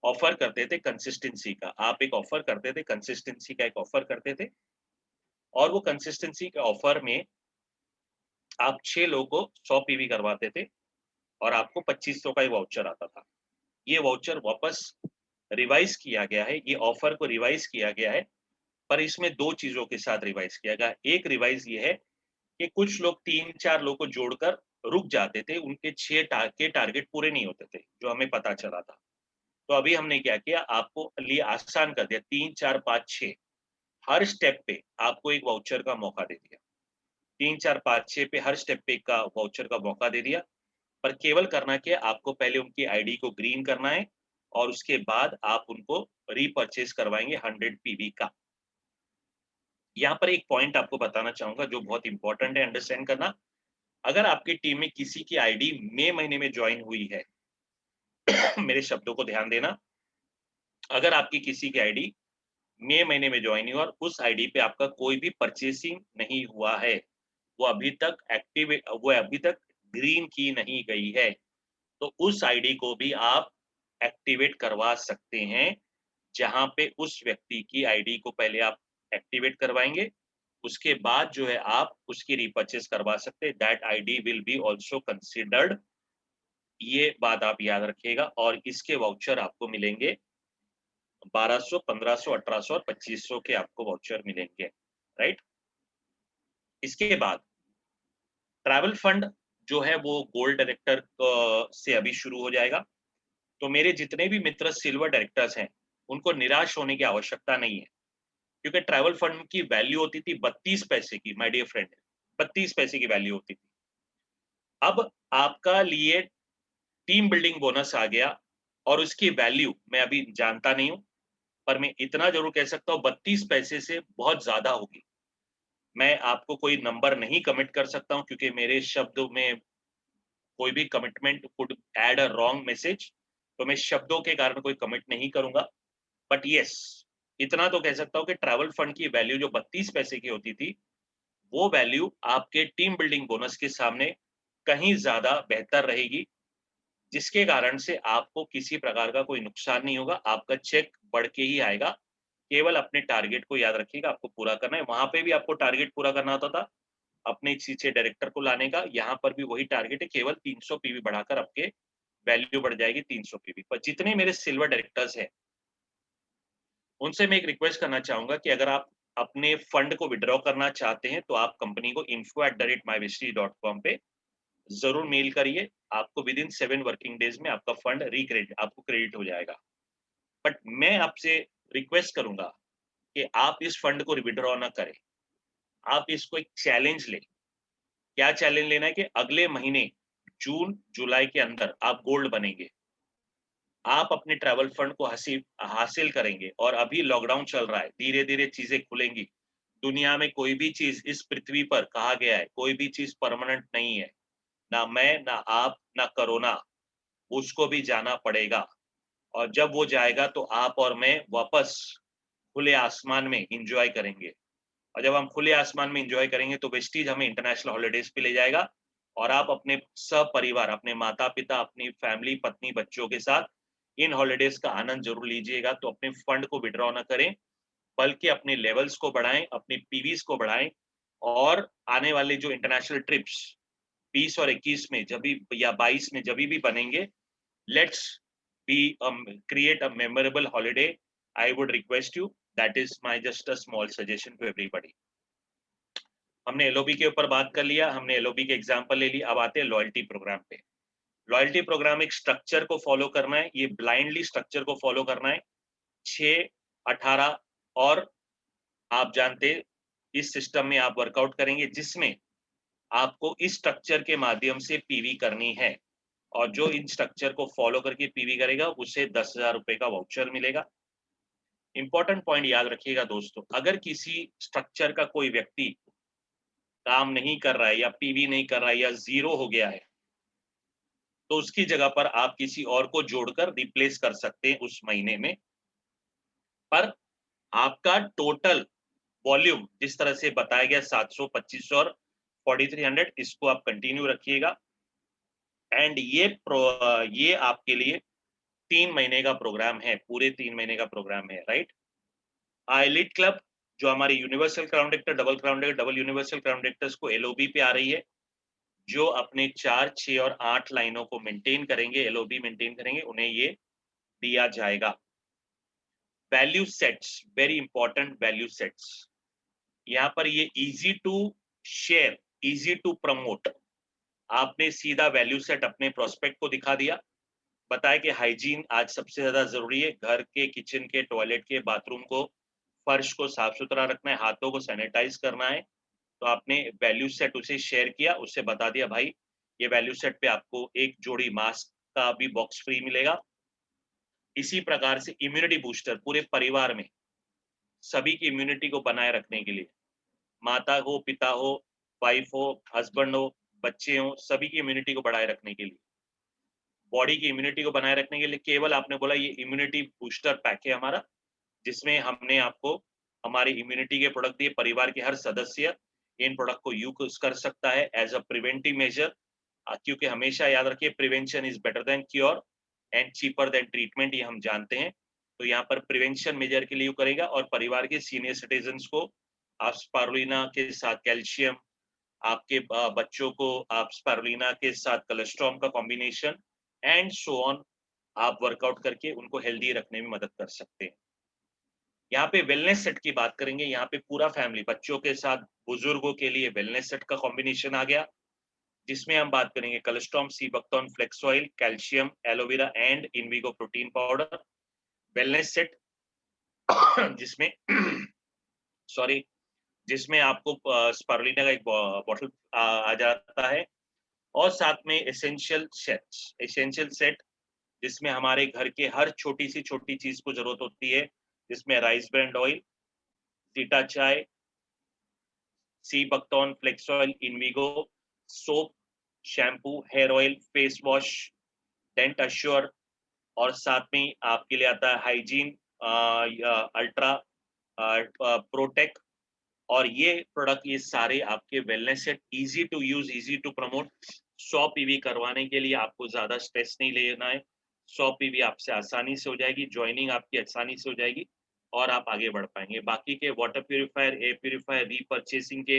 ऑफर करते थे कंसिस्टेंसी का, आप एक ऑफर करते थे कंसिस्टेंसी का, एक ऑफर करते थे, और वो कंसिस्टेंसी के ऑफर में आप 6 लोगों को 100 पीवी करवाते थे और आपको 2500 का ही वाउचर आता था। ये वाउचर वापस रिवाइज किया गया है, ये ऑफर को रिवाइज किया गया है पर इसमें 2 चीज़ों के साथ रिवाइज़ किया गया। एक रिवाइज़ ये है कि कुछ लोग 3-4 लोग को जोड़कर रुक जाते थे, उनके 6 के टारगेट पूरे नहीं होते थे, जो हमें पता चला था। तो अभी हमने क्या किया, आपको लिए आसान कर दिया, 3, 4, 5, 6 हर स्टेप पे आपको एक वाउचर का मौका दे दिया। 3, 4, 5, 6 पे हर स्टेप पे का वाउचर का मौका दे दिया, पर केवल करना क्या है, आपको पहले उनकी आईडी को ग्रीन करना है और उसके बाद आप उनको रीपरचेज़ करवाएँगे 100 पीवी का। यहाँ पर एक पॉइंट आपको बताना चाहूँगा जो बहुत इम्पोर्टेंट है अंडरस्टैंड करना। अगर आपकी टीम में किसी की आईडी मई महीने में जॉइन हुई है, मेरे शब्दों को ध्यान देना, अगर आपकी किसी की आईडी मई महीने में जॉइन हुई और उस आईडी पे आपका कोई भी परचेसिंग नहीं हुआ है, वो अभी तक वो अभी तक ग्रीन की नहीं गई है, तो उस आईडी को भी आप एक्टिवेट करवा सकते हैं, जहाँ पे उस व्यक्ति की आईडी को पहले आप एक्टिवेट करवाएँगे, उसके बाद जो है आप उसकी रीपरचेज़ करवा सकते हैं, that ID will be also considered. ये बात आप याद रखिएगा और इसके वाउचर आपको मिलेंगे 1200, 1500, 1800 और 2500 के आपको वाउचर मिलेंगे, राइट? इसके बाद ट्रैवल फंड जो है वो गोल्ड डायरेक्टर से अभी शुरू हो जाएगा। तो मेरे जितने भी मित्र सिल्वर डायरेक्टर्स हैं, उनको निराश होने की आवश्यकता नहीं है, क्योंकि ट्रैवल फंड की वैल्यू होती थी 32 पैसे की माय डियर फ्रेंड, 32 पैसे की वैल्यू होती थी। अब आपका लिए टीम बिल्डिंग बोनस आ गया और उसकी वैल्यू मैं अभी जानता नहीं हूँ, पर मैं इतना ज़रूर कह सकता हूँ 32 पैसे से बहुत ज़्यादा होगी। मैं आपको कोई नंबर नहीं कमिट कर सकता हूँ क्योंकि मेरे शब्दों में कोई भी commitment would add a wrong message, तो मैं शब्दों के कारण कोई कमिट नहीं करूँगा। बट येस, इतना तो कह सकता हूँ कि ट्रैवल फंड की वैल्यू जो 32 पैसे की होती थी, वो वैल्यू आपके टीम बिल्डिंग बोनस के सामने कहीं ज़्यादा बेहतर रहेगी, जिसके कारण से आपको किसी प्रकार का कोई नुकसान नहीं होगा, आपका चेक बढ़ के ही आएगा। केवल अपने टारगेट को याद रखिएगा, आपको पूरा करना है। वहाँ पे भी आपको टारगेट पूरा करना होता था, अपने पीछे डायरेक्टर को लाने का, यहाँ पर भी वही टारगेट है, केवल 300 पीवी बढ़ाकर आपके वैल्यू बढ़ जाएगी 300 पीवी। पर जितने मेरे सिल्वर डायरेक्टर्स हैं, उनसे मैं एक रिक्वेस्ट करना चाहूँगा कि अगर आप अपने फंड को विथड्रॉ करना चाहते हैं, तो आप कंपनी को info@myvishri.com पे ज़रूर मेल करिए। आपको विदिन 7 वर्किंग डेज़ में आपका फंड आपको क्रेडिट हो जाएगा। बट मैं आपसे रिक्वेस्ट करूँगा कि आप इस फंड को विथड्रॉ ना करें। आप इसको एक चैलेंज लें। क्या चैलेंज लेना है कि अगले महीने जून, जुलाई के अंदर आप गोल्ड बनेंगे। आप अपने ट्रैवल फंड को हासिल हासिल करेंगे और अभी लॉकडाउन चल रहा है, धीरे-धीरे चीज़ें खुलेंगी। दुनिया में कोई भी चीज़ इस पृथ्वी पर कहा गया है, कोई भी चीज़ परमानेंट नहीं है। ना मैं, ना आप, ना कोरोना, उसको भी जाना पड़ेगा और जब वो जाएगा तो आप और मैं वापस खुले आसमान में एन्जॉय करेंगे और जब हम खुले आसमान में एन्जॉय करेंगे तो वेस्टीज हमें इंटरनेशनल हॉलिडेज़ पे ले जाएगा और आप अपने सपरिवार, अपने माता-पिता, अपनी फैमिली, पत्नी, बच्चों के साथ इन हॉलिडेज़ का आनंद ज़रूर लीजिएगा। तो अपने फंड को विथड्रॉ ना करें, बल्कि अपने लेवल्स को बढ़ाएँ, अपनी पीवीज़ को बढ़ाएँ और आने वाले जो इंटरनेशनल ट्रिप्स 20 और 21 में जभी या 22 में जभी भी बनेंगे, let's be create a memorable holiday. I would request you, that is my just a small suggestion to everybody. हमने एलओबी के ऊपर बात कर लिया, हमने एलओबी के एग्जांपल ले लिया, अब आते हैं लॉयल्टी प्रोग्राम पे। लॉयल्टी प्रोग्राम एक स्ट्रक्चर को फॉलो करना है, ये ब्लाइंडली स्ट्रक्चर को फॉलो करना है। 6, 18 और आप जानते हैं, इस सिस्टम में आप वर्कआउट करेंगे जिसमें आपको इस स्ट्रक्चर के माध्यम से पीवी करनी है और जो इन स्ट्रक्चर को फॉलो करके पीवी करेगा उसे 10,000 रुपए का वाउचर मिलेगा। इंपॉर्टेंट पॉइंट याद रखिएगा दोस्तों, अगर किसी स्ट्रक्चर का कोई व्यक्ति काम नहीं कर रहा है या पीवी नहीं कर रहा है या ज़ीरो हो गया है, तो उसकी जगह पर आप किसी और को जोड़कर रिप्लेस कर सकते हैं उस महीने में। पर आपका टोटल वॉल्यूम जिस तरह से बताया गया 700, 2500 और 4300, इसको आप कंटिन्यू रखिएगा एंड ये आपके लिए 3 महीने का प्रोग्राम है, पूरे 3 महीने का प्रोग्राम है, राइट? एलीट क्लब जो हमारी universal crown director, double crown director, double universal crown directors को एलओबी पे आ रही है, जो अपने 4, 6 और 8 लाइनों को मेंटेन करेंगे, एलओबी मेंटेन करेंगे, उन्हें ये दिया जाएगा। Value sets, very important value sets. यहाँ पर ये easy to share, easy to promote, आपने सीधा वैल्यू सेट अपने प्रोस्पेक्ट को दिखा दिया, बताया कि हाइजीन आज सबसे ज्यादा जरूरी है, घर के, किचन के, टॉयलेट के, बाथरूम को, फर्श को साफ सुथरा रखना है, हाथों को सैनिटाइज करना है। तो आपने वैल्यू सेट उसे शेयर किया, उससे बता दिया भाई ये वैल्यू सेट पे आपको एक जोड़ी मास्क का भी बॉक्स फ्री मिलेगा। इसी प्रकार से इम्यूनिटी बूस्टर पूरे परिवार में सभी की इम्यूनिटी को बनाए रखने के लिए, माता हो, पिता हो, वाइफ हो, हस्बैंड हो, बच्चे हो, सभी की इम्यूनिटी को बढ़ाए रखने के लिए, बॉडी की इम्यूनिटी को बनाए रखने के लिए केवल आपने बोला ये इम्यूनिटी बूस्टर पैक है हमारा, जिसमें हमने आपको हमारी इम्यूनिटी के प्रोडक्ट दिए। परिवार के हर सदस्य इन प्रोडक्ट को यूज कर सकता है एज अ प्रिवेंटिव मेजर, क्योंकि हमेशा याद रखिए prevention is better than cure and cheaper than treatment, ये हम जानते हैं। तो यहाँ पर प्रिवेंशन मेजर के लिए यूज करेगा। और परिवार के सीनियर सिटीजन्स को आप स्पारुलिना के साथ कैल्शियम, आपके बच्चों को आप स्पारुलिना के साथ कोलेस्ट्रॉल का कॉम्बिनेशन एंड सो ऑन, आप वर्कआउट करके उनको हेल्दी रखने में मदद कर सकते हैं। यहाँ पे वेलनेस सेट की बात करेंगे, यहाँ पे पूरा फैमिली, बच्चों के साथ बुजुर्गों के लिए वेलनेस सेट का कॉम्बिनेशन आ गया, जिसमें हम बात करेंगे cholesterol, sea buckthorn flax oil, calcium, aloe vera and Invigo protein powder wellness set, जिसमें सॉरी जिसमें आपको स्पारुलिना का एक बॉटल आ जाता है, और साथ में एसेंशियल सेट जिसमें हमारे घर के हर छोटी सी छोटी चीज को जरूरत होती है, जिसमें राइस ब्रांड ऑयल, सीटा चाय, सी बक्टोन फ्लेक्स ऑयल, इनविगो soap, shampoo, hair oil, face wash, dent assure, और साथ में आपके लिए आता है हाइजीन अल्ट्रा प्रोटेक्ट। और ये प्रोडक्ट, ये सारे आपके wellness set, easy to use, easy to promote. 100 PV करवाने के लिए आपको ज्यादा स्ट्रेस नहीं लेना है, 100 पीवी आपसे आसानी से हो जाएगी, ज्वाइनिंग आपकी आसानी से हो जाएगी और आप आगे बढ़ पाएंगे। बाकी के water purifier, air purifier, repurchasing के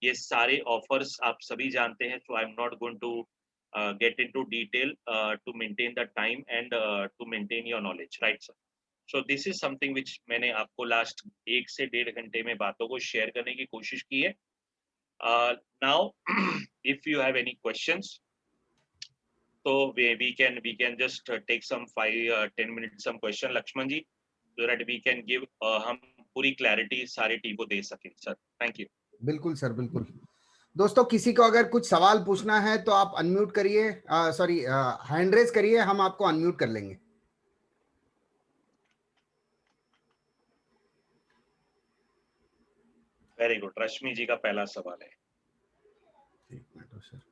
ये सारे ऑफर्स आप सभी जानते हैं, so I am not going to get into detail to maintain the time and to maintain your knowledge, right sir? So this is something which मैंने आपको last 1 से 1.5 घंटे में बातों को शेयर करने की कोशिश की है। Now if you have any questions, तो we can just take some 5-10 minutes some question, Lakshman ji, so that we can give हम पूरी क्लैरिटी सारी टीम को दे सकें। Sir thank you. बिल्कुल सर, बिल्कुल। दोस्तों, किसी को अगर कुछ सवाल पूछना है तो आप अनम्यूट करिए, सॉरी हैंड रेज करिए, हम आपको अनम्यूट कर लेंगे। वेरी गुड, रश्मि जी का पहला सवाल है। एक minute sir.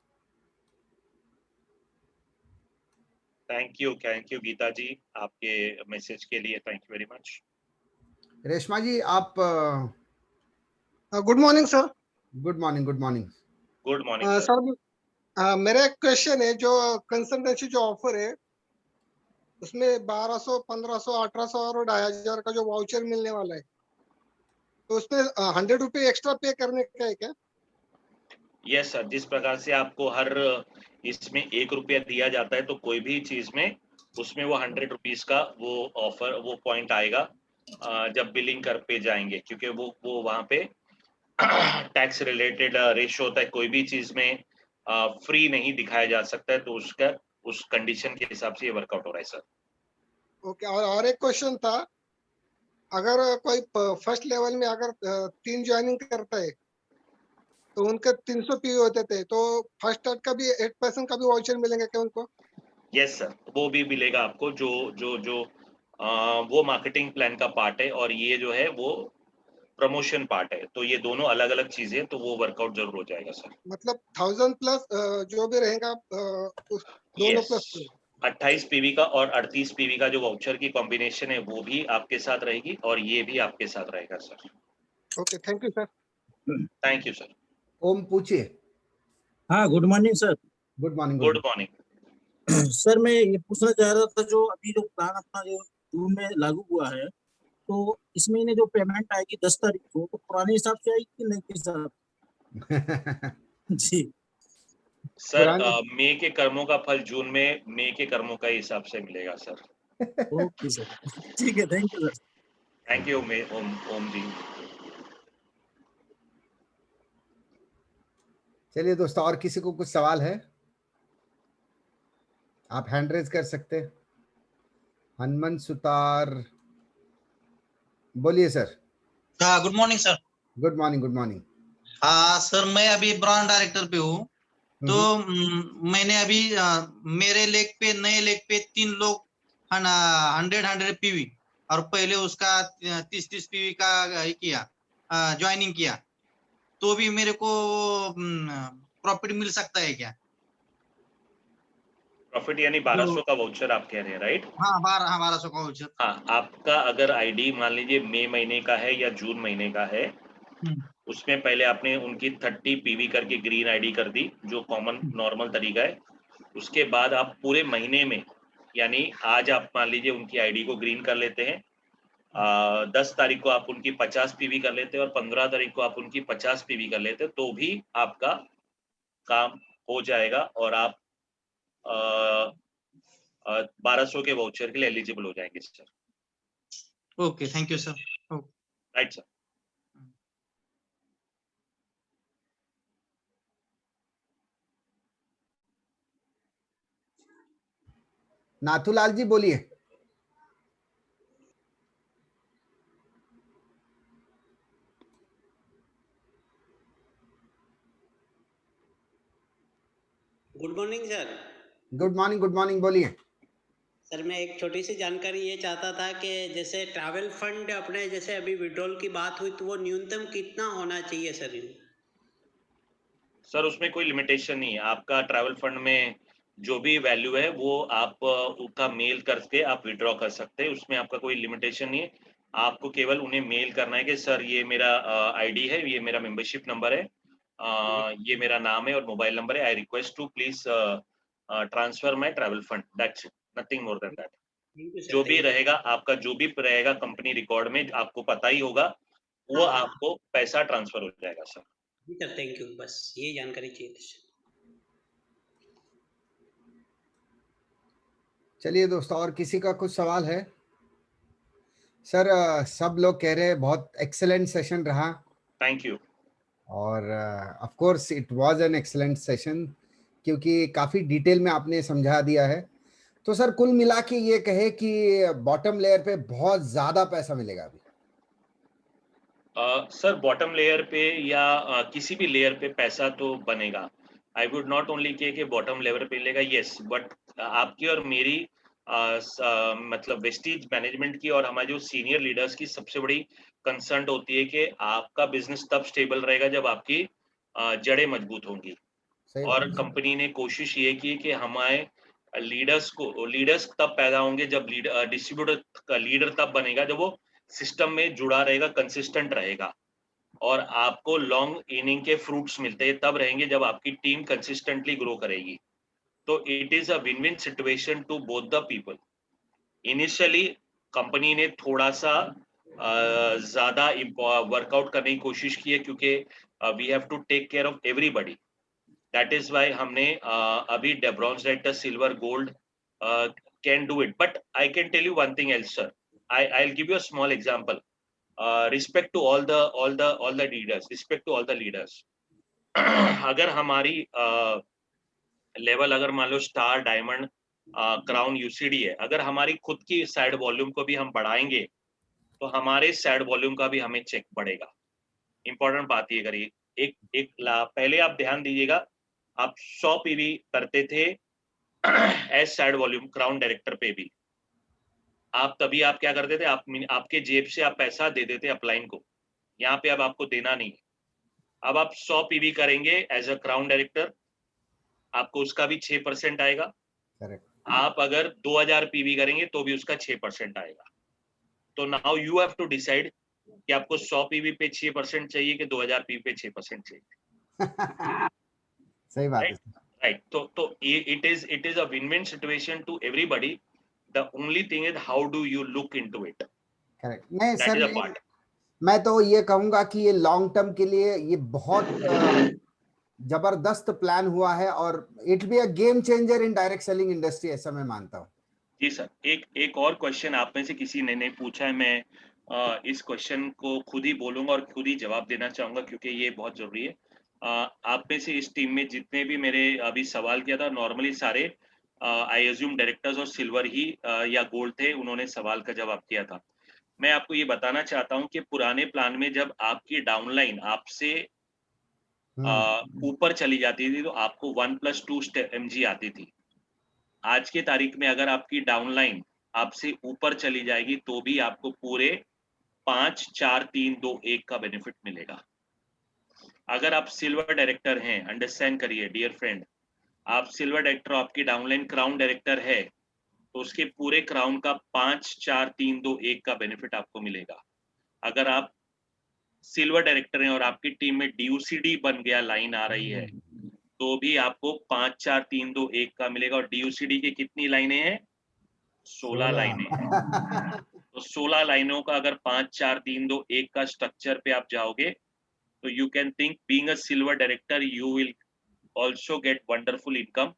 Thank you Geeta ji, आपके मैसेज के लिए thank you very much. Reshma ji, आप good morning sir. Good morning, good morning. Good morning sir, मेरा एक क्वेश्चन है, जो कंसल्टेंसी जो ऑफर है उसमें 1200, 1500, 1800 और 2500 का जो वाउचर मिलने वाला है, तो उसमें 100 रुपये एक्स्ट्रा पे करने का है क्या? यस सर, जिस प्रकार से आपको हर इसमें 1 रुपया दिया जाता है, तो कोई भी चीज में उसमें वो 100 रुपीज का वो ऑफर, वो पॉइंट आएगा जब बिलिंग कर पे जाएंगे, क्योंकि वो वहाँ पे टैक्स रिलेटेड रेशो होता है, कोई भी चीज में फ्री नहीं दिखाया जा सकता है, तो उसका उस कंडीशन के हिसाब से ये वर्कआउट हो रहा है सर। ओके, और एक क्वेश्चन था, अगर कोई फर्स्ट लेवल में अगर 3 ज्वाइनिंग करता है तो उनके 300 पी होते थे, तो फर्स्ट स्टार्ट का भी 8% का भी वाउचर मिलेंगे क्या उनको? यस सर, वो भी मिलेगा आपको, जो जो जो वो मार्केटिंग प्लान का पार्ट है, और ये जो है वो प्रमोशन पार्ट है, तो ये दोनों अलग अलग चीजें, तो वो वर्कआउट जरूर हो जाएगा सर। मतलब 1000 प्लस जो भी रहेगा दोनों प्लस 28 पीवी का और 38 पीवी का जो वाउचर की कॉम्बिनेशन है, वो भी आपके साथ रहेगी और ये भी आपके साथ रहेगा sir. Okay, thank you sir. Thank you sir. Om पूछिए। हाँ, good morning sir. Good morning. Good morning sir, मैं ये पूछना चाह रहा था, जो अभी जो प्लान अपना जो जून में लागू हुआ है, तो इस महीने जो पेमेंट आएगी 10 तारीख को, तो पुराने हिसाब से आएगी कि नए के हिसाब? जी सर, मई के कर्मों का फल जून में मई के कर्मों का हिसाब से मिलेगा सर। ओके सर, ठीक है, thank you sir. Thank you Om ji. चलिए दोस्तों, और किसी को कुछ सवाल है? आप हैंड रेज कर सकते हैं। हनुमान सुतार, बोलिए सर। हाँ, good morning sir. Good morning, good morning. हाँ सर, मैं अभी ब्रांड डायरेक्टर पे हूँ। तो मैंने अभी मेरे लेग पे, नए लेग पे 3 लोग 100 पीवी और पहले उसका 30 पीवी का किया, ज्वाइनिंग किया, तो भी मेरे को प्रॉफिट मिल सकता है क्या? प्रॉफिट यानी 1200 का वाउचर आप कह रहे हैं, राइट? हाँ, 1200 का वाउचर। हाँ, आपका अगर आईडी मान लीजिए मई महीने का है या जून महीने का है, उसमें पहले आपने उनकी 30 पीवी करके ग्रीन आईडी कर दी, जो कॉमन नॉर्मल तरीका है। उसके बाद आप पूरे महीने में, यानी आज आप मान लीजिए उनकी आईडी को ग्रीन कर लेते हैं, 10 तारीख को आप उनकी 50 पीवी कर लेते हैं और 15 तारीख को आप उनकी 50 पीवी कर लेते हैं, तो भी आपका काम हो जाएगा और आप 1200 के वाउचर के लिए एलिजिबल हो जाएंगे sir. Okay, thank you sir. Right sir. Nathulal ji बोलिए। Good morning sir. Good morning, good morning, बोलिए। सर मैं एक छोटी सी जानकारी ये चाहता था कि जैसे ट्रैवल फंड अपने जैसे अभी विड्रॉल की बात हुई, तो वो न्यूनतम कितना होना चाहिए सर? सर उसमें कोई लिमिटेशन नहीं है। आपका ट्रैवल फंड में जो भी वैल्यू है वो आप उसका मेल करके आप विड्रॉ कर सकते हैं, उसमें आपका कोई लिमिटेशन नहीं है। आपको केवल उन्हें मेल करना है कि सर ये मेरा आईडी है, ये मेरा मेंबरशिप नंबर है, ये मेरा नाम है और मोबाइल नंबर है, I request to please transfer my travel fund, that's it, nothing more than that. जो भी रहेगा आपका, जो भी रहेगा कंपनी रिकॉर्ड में, आपको पता ही होगा, वो आपको पैसा ट्रांसफर हो जाएगा सर। जी सर, थैंक यू, बस ये जानकारी चाहिए थी। चलिए दोस्तों, और किसी का कुछ सवाल है? सर सब लोग कह रहे हैं बहुत एक्सेलेंट सेशन रहा। Thank you. और of course it was an excellent session, क्योंकि काफ़ी डिटेल में आपने समझा दिया है। तो सर कुल मिला के ये कहे कि बॉटम लेयर पे बहुत ज़्यादा पैसा मिलेगा अभी। सर बॉटम लेयर पे या किसी भी लेयर पे पैसा तो बनेगा। आई वुड नॉट ओनली कि बॉटम लेयर पे मिलेगा, यस, बट आपकी और मेरी मतलब वेस्टीज मैनेजमेंट की और हमारे जो सीनियर लीडर्स की सबसे बड़ी कंसर्न होती है कि आपका बिजनेस तब स्टेबल रहेगा जब आपकी जड़ें मजबूत होंगी। और कंपनी ने कोशिश ये की कि हमारे लीडर्स तब पैदा होंगे जब डिस्ट्रीब्यूटर का लीडर तब बनेगा जब वो सिस्टम में जुड़ा रहेगा, कंसिस्टेंट रहेगा, और आपको लॉन्ग इनिंग के फ्रूट्स मिलते हैं तब रहेंगे जब आपकी टीम कंसिस्टेंटली ग्रो करेगी। तो it is a win win situation to both the people. Initially company ने थोड़ा सा ज्यादा वर्कआउट करने की कोशिश की है, क्योंकि we have to take care of everybody. That is why हमने अभी bronze, red, silver, gold can do it, but I can tell you one thing else sir. I'll give you a small example. Respect to all the leaders. Respect to all the leaders. अगर हमारी level अगर मान लो star, diamond, crown, UCD है, अगर हमारी खुद की side volume को भी हम बढ़ाएंगे तो हमारे साइड वॉल्यूम का भी हमें चेक बढ़ेगा। इंपॉर्टेंट बात ये करिए, पहले आप ध्यान दीजिएगा, आप 100 पीवी करते थे as side volume crown director पे भी। आप तभी आप क्या करते थे, आपके जेब से आप पैसा दे देते अपलाइन को, यहाँ पे अब आपको देना नहीं है। अब आप 100 पीवी करेंगे एज अ क्राउन डायरेक्टर, आपको उसका भी 6% आएगा। आप अगर 2000 पीवी करेंगे तो भी उसका 6% आएगा। तो now you have to decide कि आपको 100 पीवी पे 6% चाहिए कि 2000 पीवी पे 6% चाहिए। सही बात है। राइट, तो it is a win win situation to everybody. The only thing is how do you look into it. Correct. नहीं That sir, is a part. मैं तो ये कहूंगा कि ये लॉन्ग टर्म के लिए ये बहुत जबरदस्त प्लान हुआ है और it be a game changer in direct selling industry, ऐसा मैं मानता हूँ। जी सर, एक और क्वेश्चन आप में से किसी ने पूछा है, मैं इस क्वेश्चन को खुद ही बोलूंगा और खुद ही जवाब देना चाहूंगा क्योंकि ये बहुत जरूरी है। आप में से इस टीम में जितने भी मेरे अभी सवाल किया था नॉर्मली सारे आई अज्यूम डायरेक्टर्स और सिल्वर ही या गोल्ड थे, उन्होंने सवाल का जवाब किया था। मैं आपको ये बताना चाहता हूँ कि पुराने प्लान में जब आपकी डाउनलाइन आपसे ऊपर चली जाती थी तो आपको 1+2 mg आती थी। आज के तारीख में अगर आपकी डाउनलाइन आपसे ऊपर चली जाएगी तो भी आपको पूरे 5, 4, 3, 2, 1 का बेनिफिट मिलेगा। अगर आप सिल्वर डायरेक्टर हैं, अंडरस्टैंड करिए डियर फ्रेंड, आप सिल्वर डायरेक्टर, आपकी डाउनलाइन क्राउन डायरेक्टर है, तो उसके पूरे क्राउन का 5, 4, 3, 2, 1 का बेनिफिट आपको मिलेगा। अगर आप सिल्वर डायरेक्टर हैं और आपकी टीम में DUCD बन गया, लाइन आ रही है, तो भी आपको 5, 4, 3, 2, 1 का मिलेगा। और DUCD की कितनी लाइनें हैं? 16 लाइनें हैं। तो 16 लाइनों का अगर 5, 4, 3, 2, 1 का स्ट्रक्चर पे आप जाओगे तो you can think being a silver director you will also get wonderful income.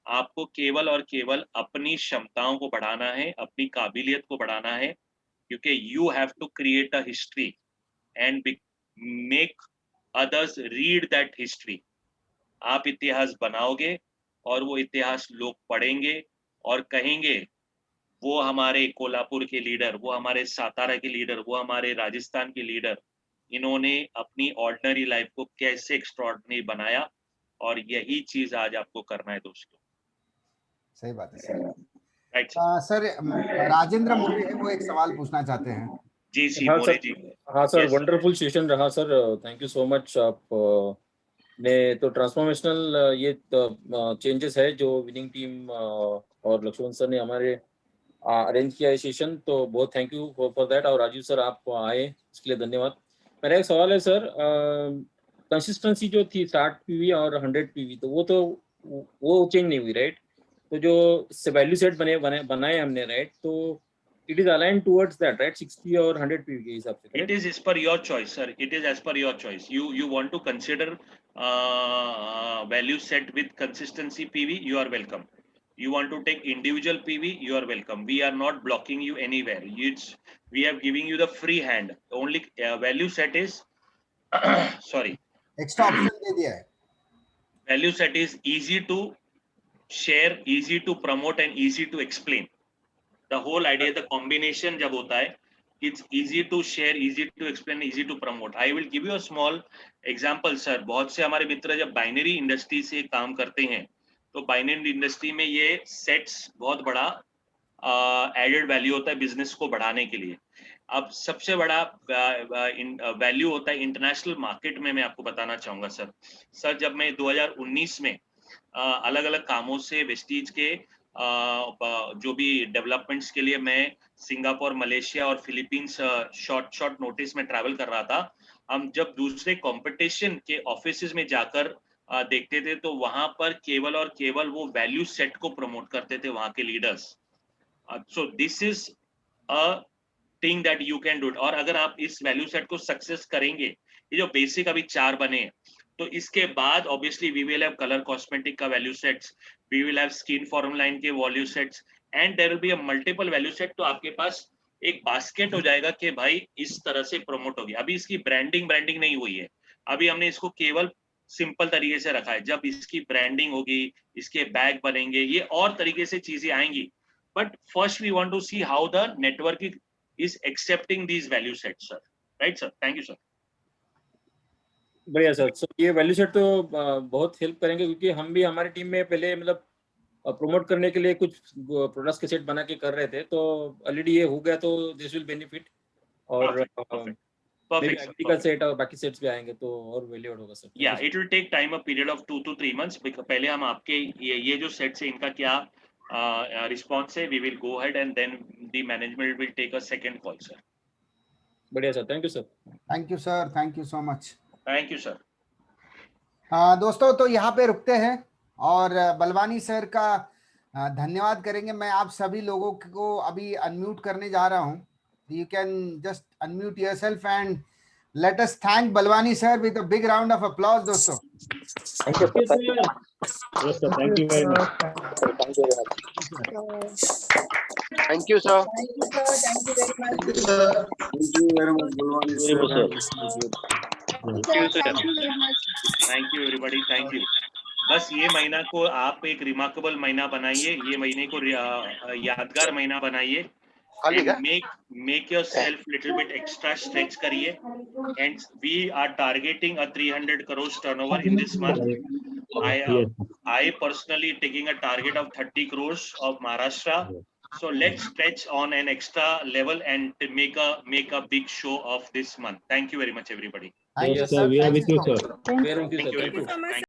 आपको केवल और केवल अपनी क्षमताओं को बढ़ाना है, अपनी काबिलियत को बढ़ाना है, क्योंकि you have to create a history and make others read that history. आप इतिहास बनाओगे और वो इतिहास लोग पढ़ेंगे और कहेंगे वो हमारे कोल्हापुर के लीडर, वो हमारे सातारा के लीडर, वो हमारे राजस्थान के लीडर, इन्होंने अपनी ऑर्डिनरी लाइफ को कैसे एक्स्ट्रॉर्डिनरी बनाया। और यही चीज आज आपको करना है दोस्तों। सही बात है, सही बात है। राइट सर राजेंद्र मोरे है, वो एक सवाल पूछना चाहते हैं। जी सी हाँ मोरे सर, जी। हाँ सर, Yes, वंडरफुल सेशन रहा sir, thank you so much. आप ने तो ट्रांसफॉर्मेशनल ये चेंजेस है जो विनिंग टीम और लक्ष्मण सर ने हमारे अरेंज किया है सेशन, तो बहुत थैंक यू फॉर दैट। और राजीव सर आप आए इसके लिए धन्यवाद। मेरा एक सवाल है सर, कंसिस्टेंसी जो थी 60 PV और 100 PV, तो वो चेंज नहीं हुई, राइट? तो जो वैल्यू सेट बनाए हमने, राइट, तो it is aligned towards that, right? 60 और 100 PV के हिसाब से, it correct? is as per your choice, sir. It is as per your choice. You want to consider value set with consistency PV, you are welcome. You want to take individual PV, you are welcome. We are not blocking you anywhere. We are giving you the free hand. Only value set is sorry. Extra option दे दिया है। Value set is easy to share, easy to promote and easy to explain. The whole idea, the combination जब होता है, it's easy to share, easy to explain, easy to promote. I will give you a small example, sir. बहुत से हमारे मित्र जब binary industry से काम करते हैं, तो बाइनरी इंडस्ट्री में ये सेट्स बहुत बड़ा एडेड वैल्यू होता है बिजनेस को बढ़ाने के लिए। अब सबसे बड़ा वैल्यू होता है इंटरनेशनल मार्केट में। मैं आपको बताना चाहूंगा सर, जब मैं 2019 में अलग अलग कामों से वेस्टीज के जो भी डेवलपमेंट्स के लिए मैं सिंगापुर, मलेशिया और फिलीपींस शॉर्ट नोटिस में ट्रैवल कर रहा था। हम जब दूसरे कंपटीशन के ऑफिसेज में जाकर देखते थे तो वहां पर केवल और केवल वो वैल्यू सेट को प्रमोट करते थे वहां के leaders. So this is a thing that you can do. और अगर आप इस वैल्यू सेट को सक्सेस करेंगे, ये जो बेसिक अभी 4 बने, तो इसके बाद obviously we will have colour cosmetic का value sets, we will have skin form line के value sets and there will be a multiple value set. तो आपके पास एक बास्केट हो जाएगा कि भाई इस तरह से प्रमोट होगी। अभी इसकी ब्रांडिंग नहीं हुई है, अभी हमने इसको केवल सिंपल तरीके से रखा है। जब इसकी ब्रांडिंग होगी, इसके बैग बनेंगे, ये और तरीके से चीजें आएंगी। But first we want to see how the network is accepting these value sets, sir. Right sir, thank you sir. बढ़िया सर। सो ये वैल्यू सेट तो बहुत हेल्प करेंगे, क्योंकि हम भी हमारी टीम में पहले मतलब प्रमोट करने के लिए कुछ प्रोडक्ट्स के सेट बना के कर रहे थे, तो ऑलरेडी ये हो गया तो दिस विल बेनिफिट। और Perfect. का सेट और बाकी सेट्स भी आएंगे तो और वैल्यू होगा sir. Yeah, it will take time, a period of 2 to 3 months. पहले हम आपके ये जो सेट्स है इनका क्या रिस्पॉन्स है, we will go ahead and then the management will take a second call, sir. बढ़िया sir, thank you sir. Thank you sir, thank you so much. Thank you, sir. दोस्तों तो यहाँ पे रुकते हैं और बलवानी सर का धन्यवाद करेंगे। मैं आप सभी लोगों को अभी अनम्यूट करने जा रहा हूँ। You can just unmute yourself and Let us thank Balwani sir with a big round of applause, दोस्तों. Thank you, sir. Thank you. Yes, sir. Thank you very much. Sir, thank you very much. Thank you, sir. Thank you, sir. Thank you very much. Thank you very much, Balwani Very much, sir. sir. Thank you, sir. Thank you very much. Thank you everybody. Thank you. बस ये महीना को आप एक remarkable महीना बनाइए, ये महीने को यादगार महीना बनाइए. खाली क्या? And make yourself little bit extra stretch करिए. And we are targeting a 300 crores turnover in this month. I personally taking a target of 30 crores of Maharashtra. So let's stretch on an extra level and make a big show of this month. Thank you very much, everybody. Thank you, Yes, sir. sir. We are Thank with you you, so sir. much. Very much, sir. Thank you very Thank you. much.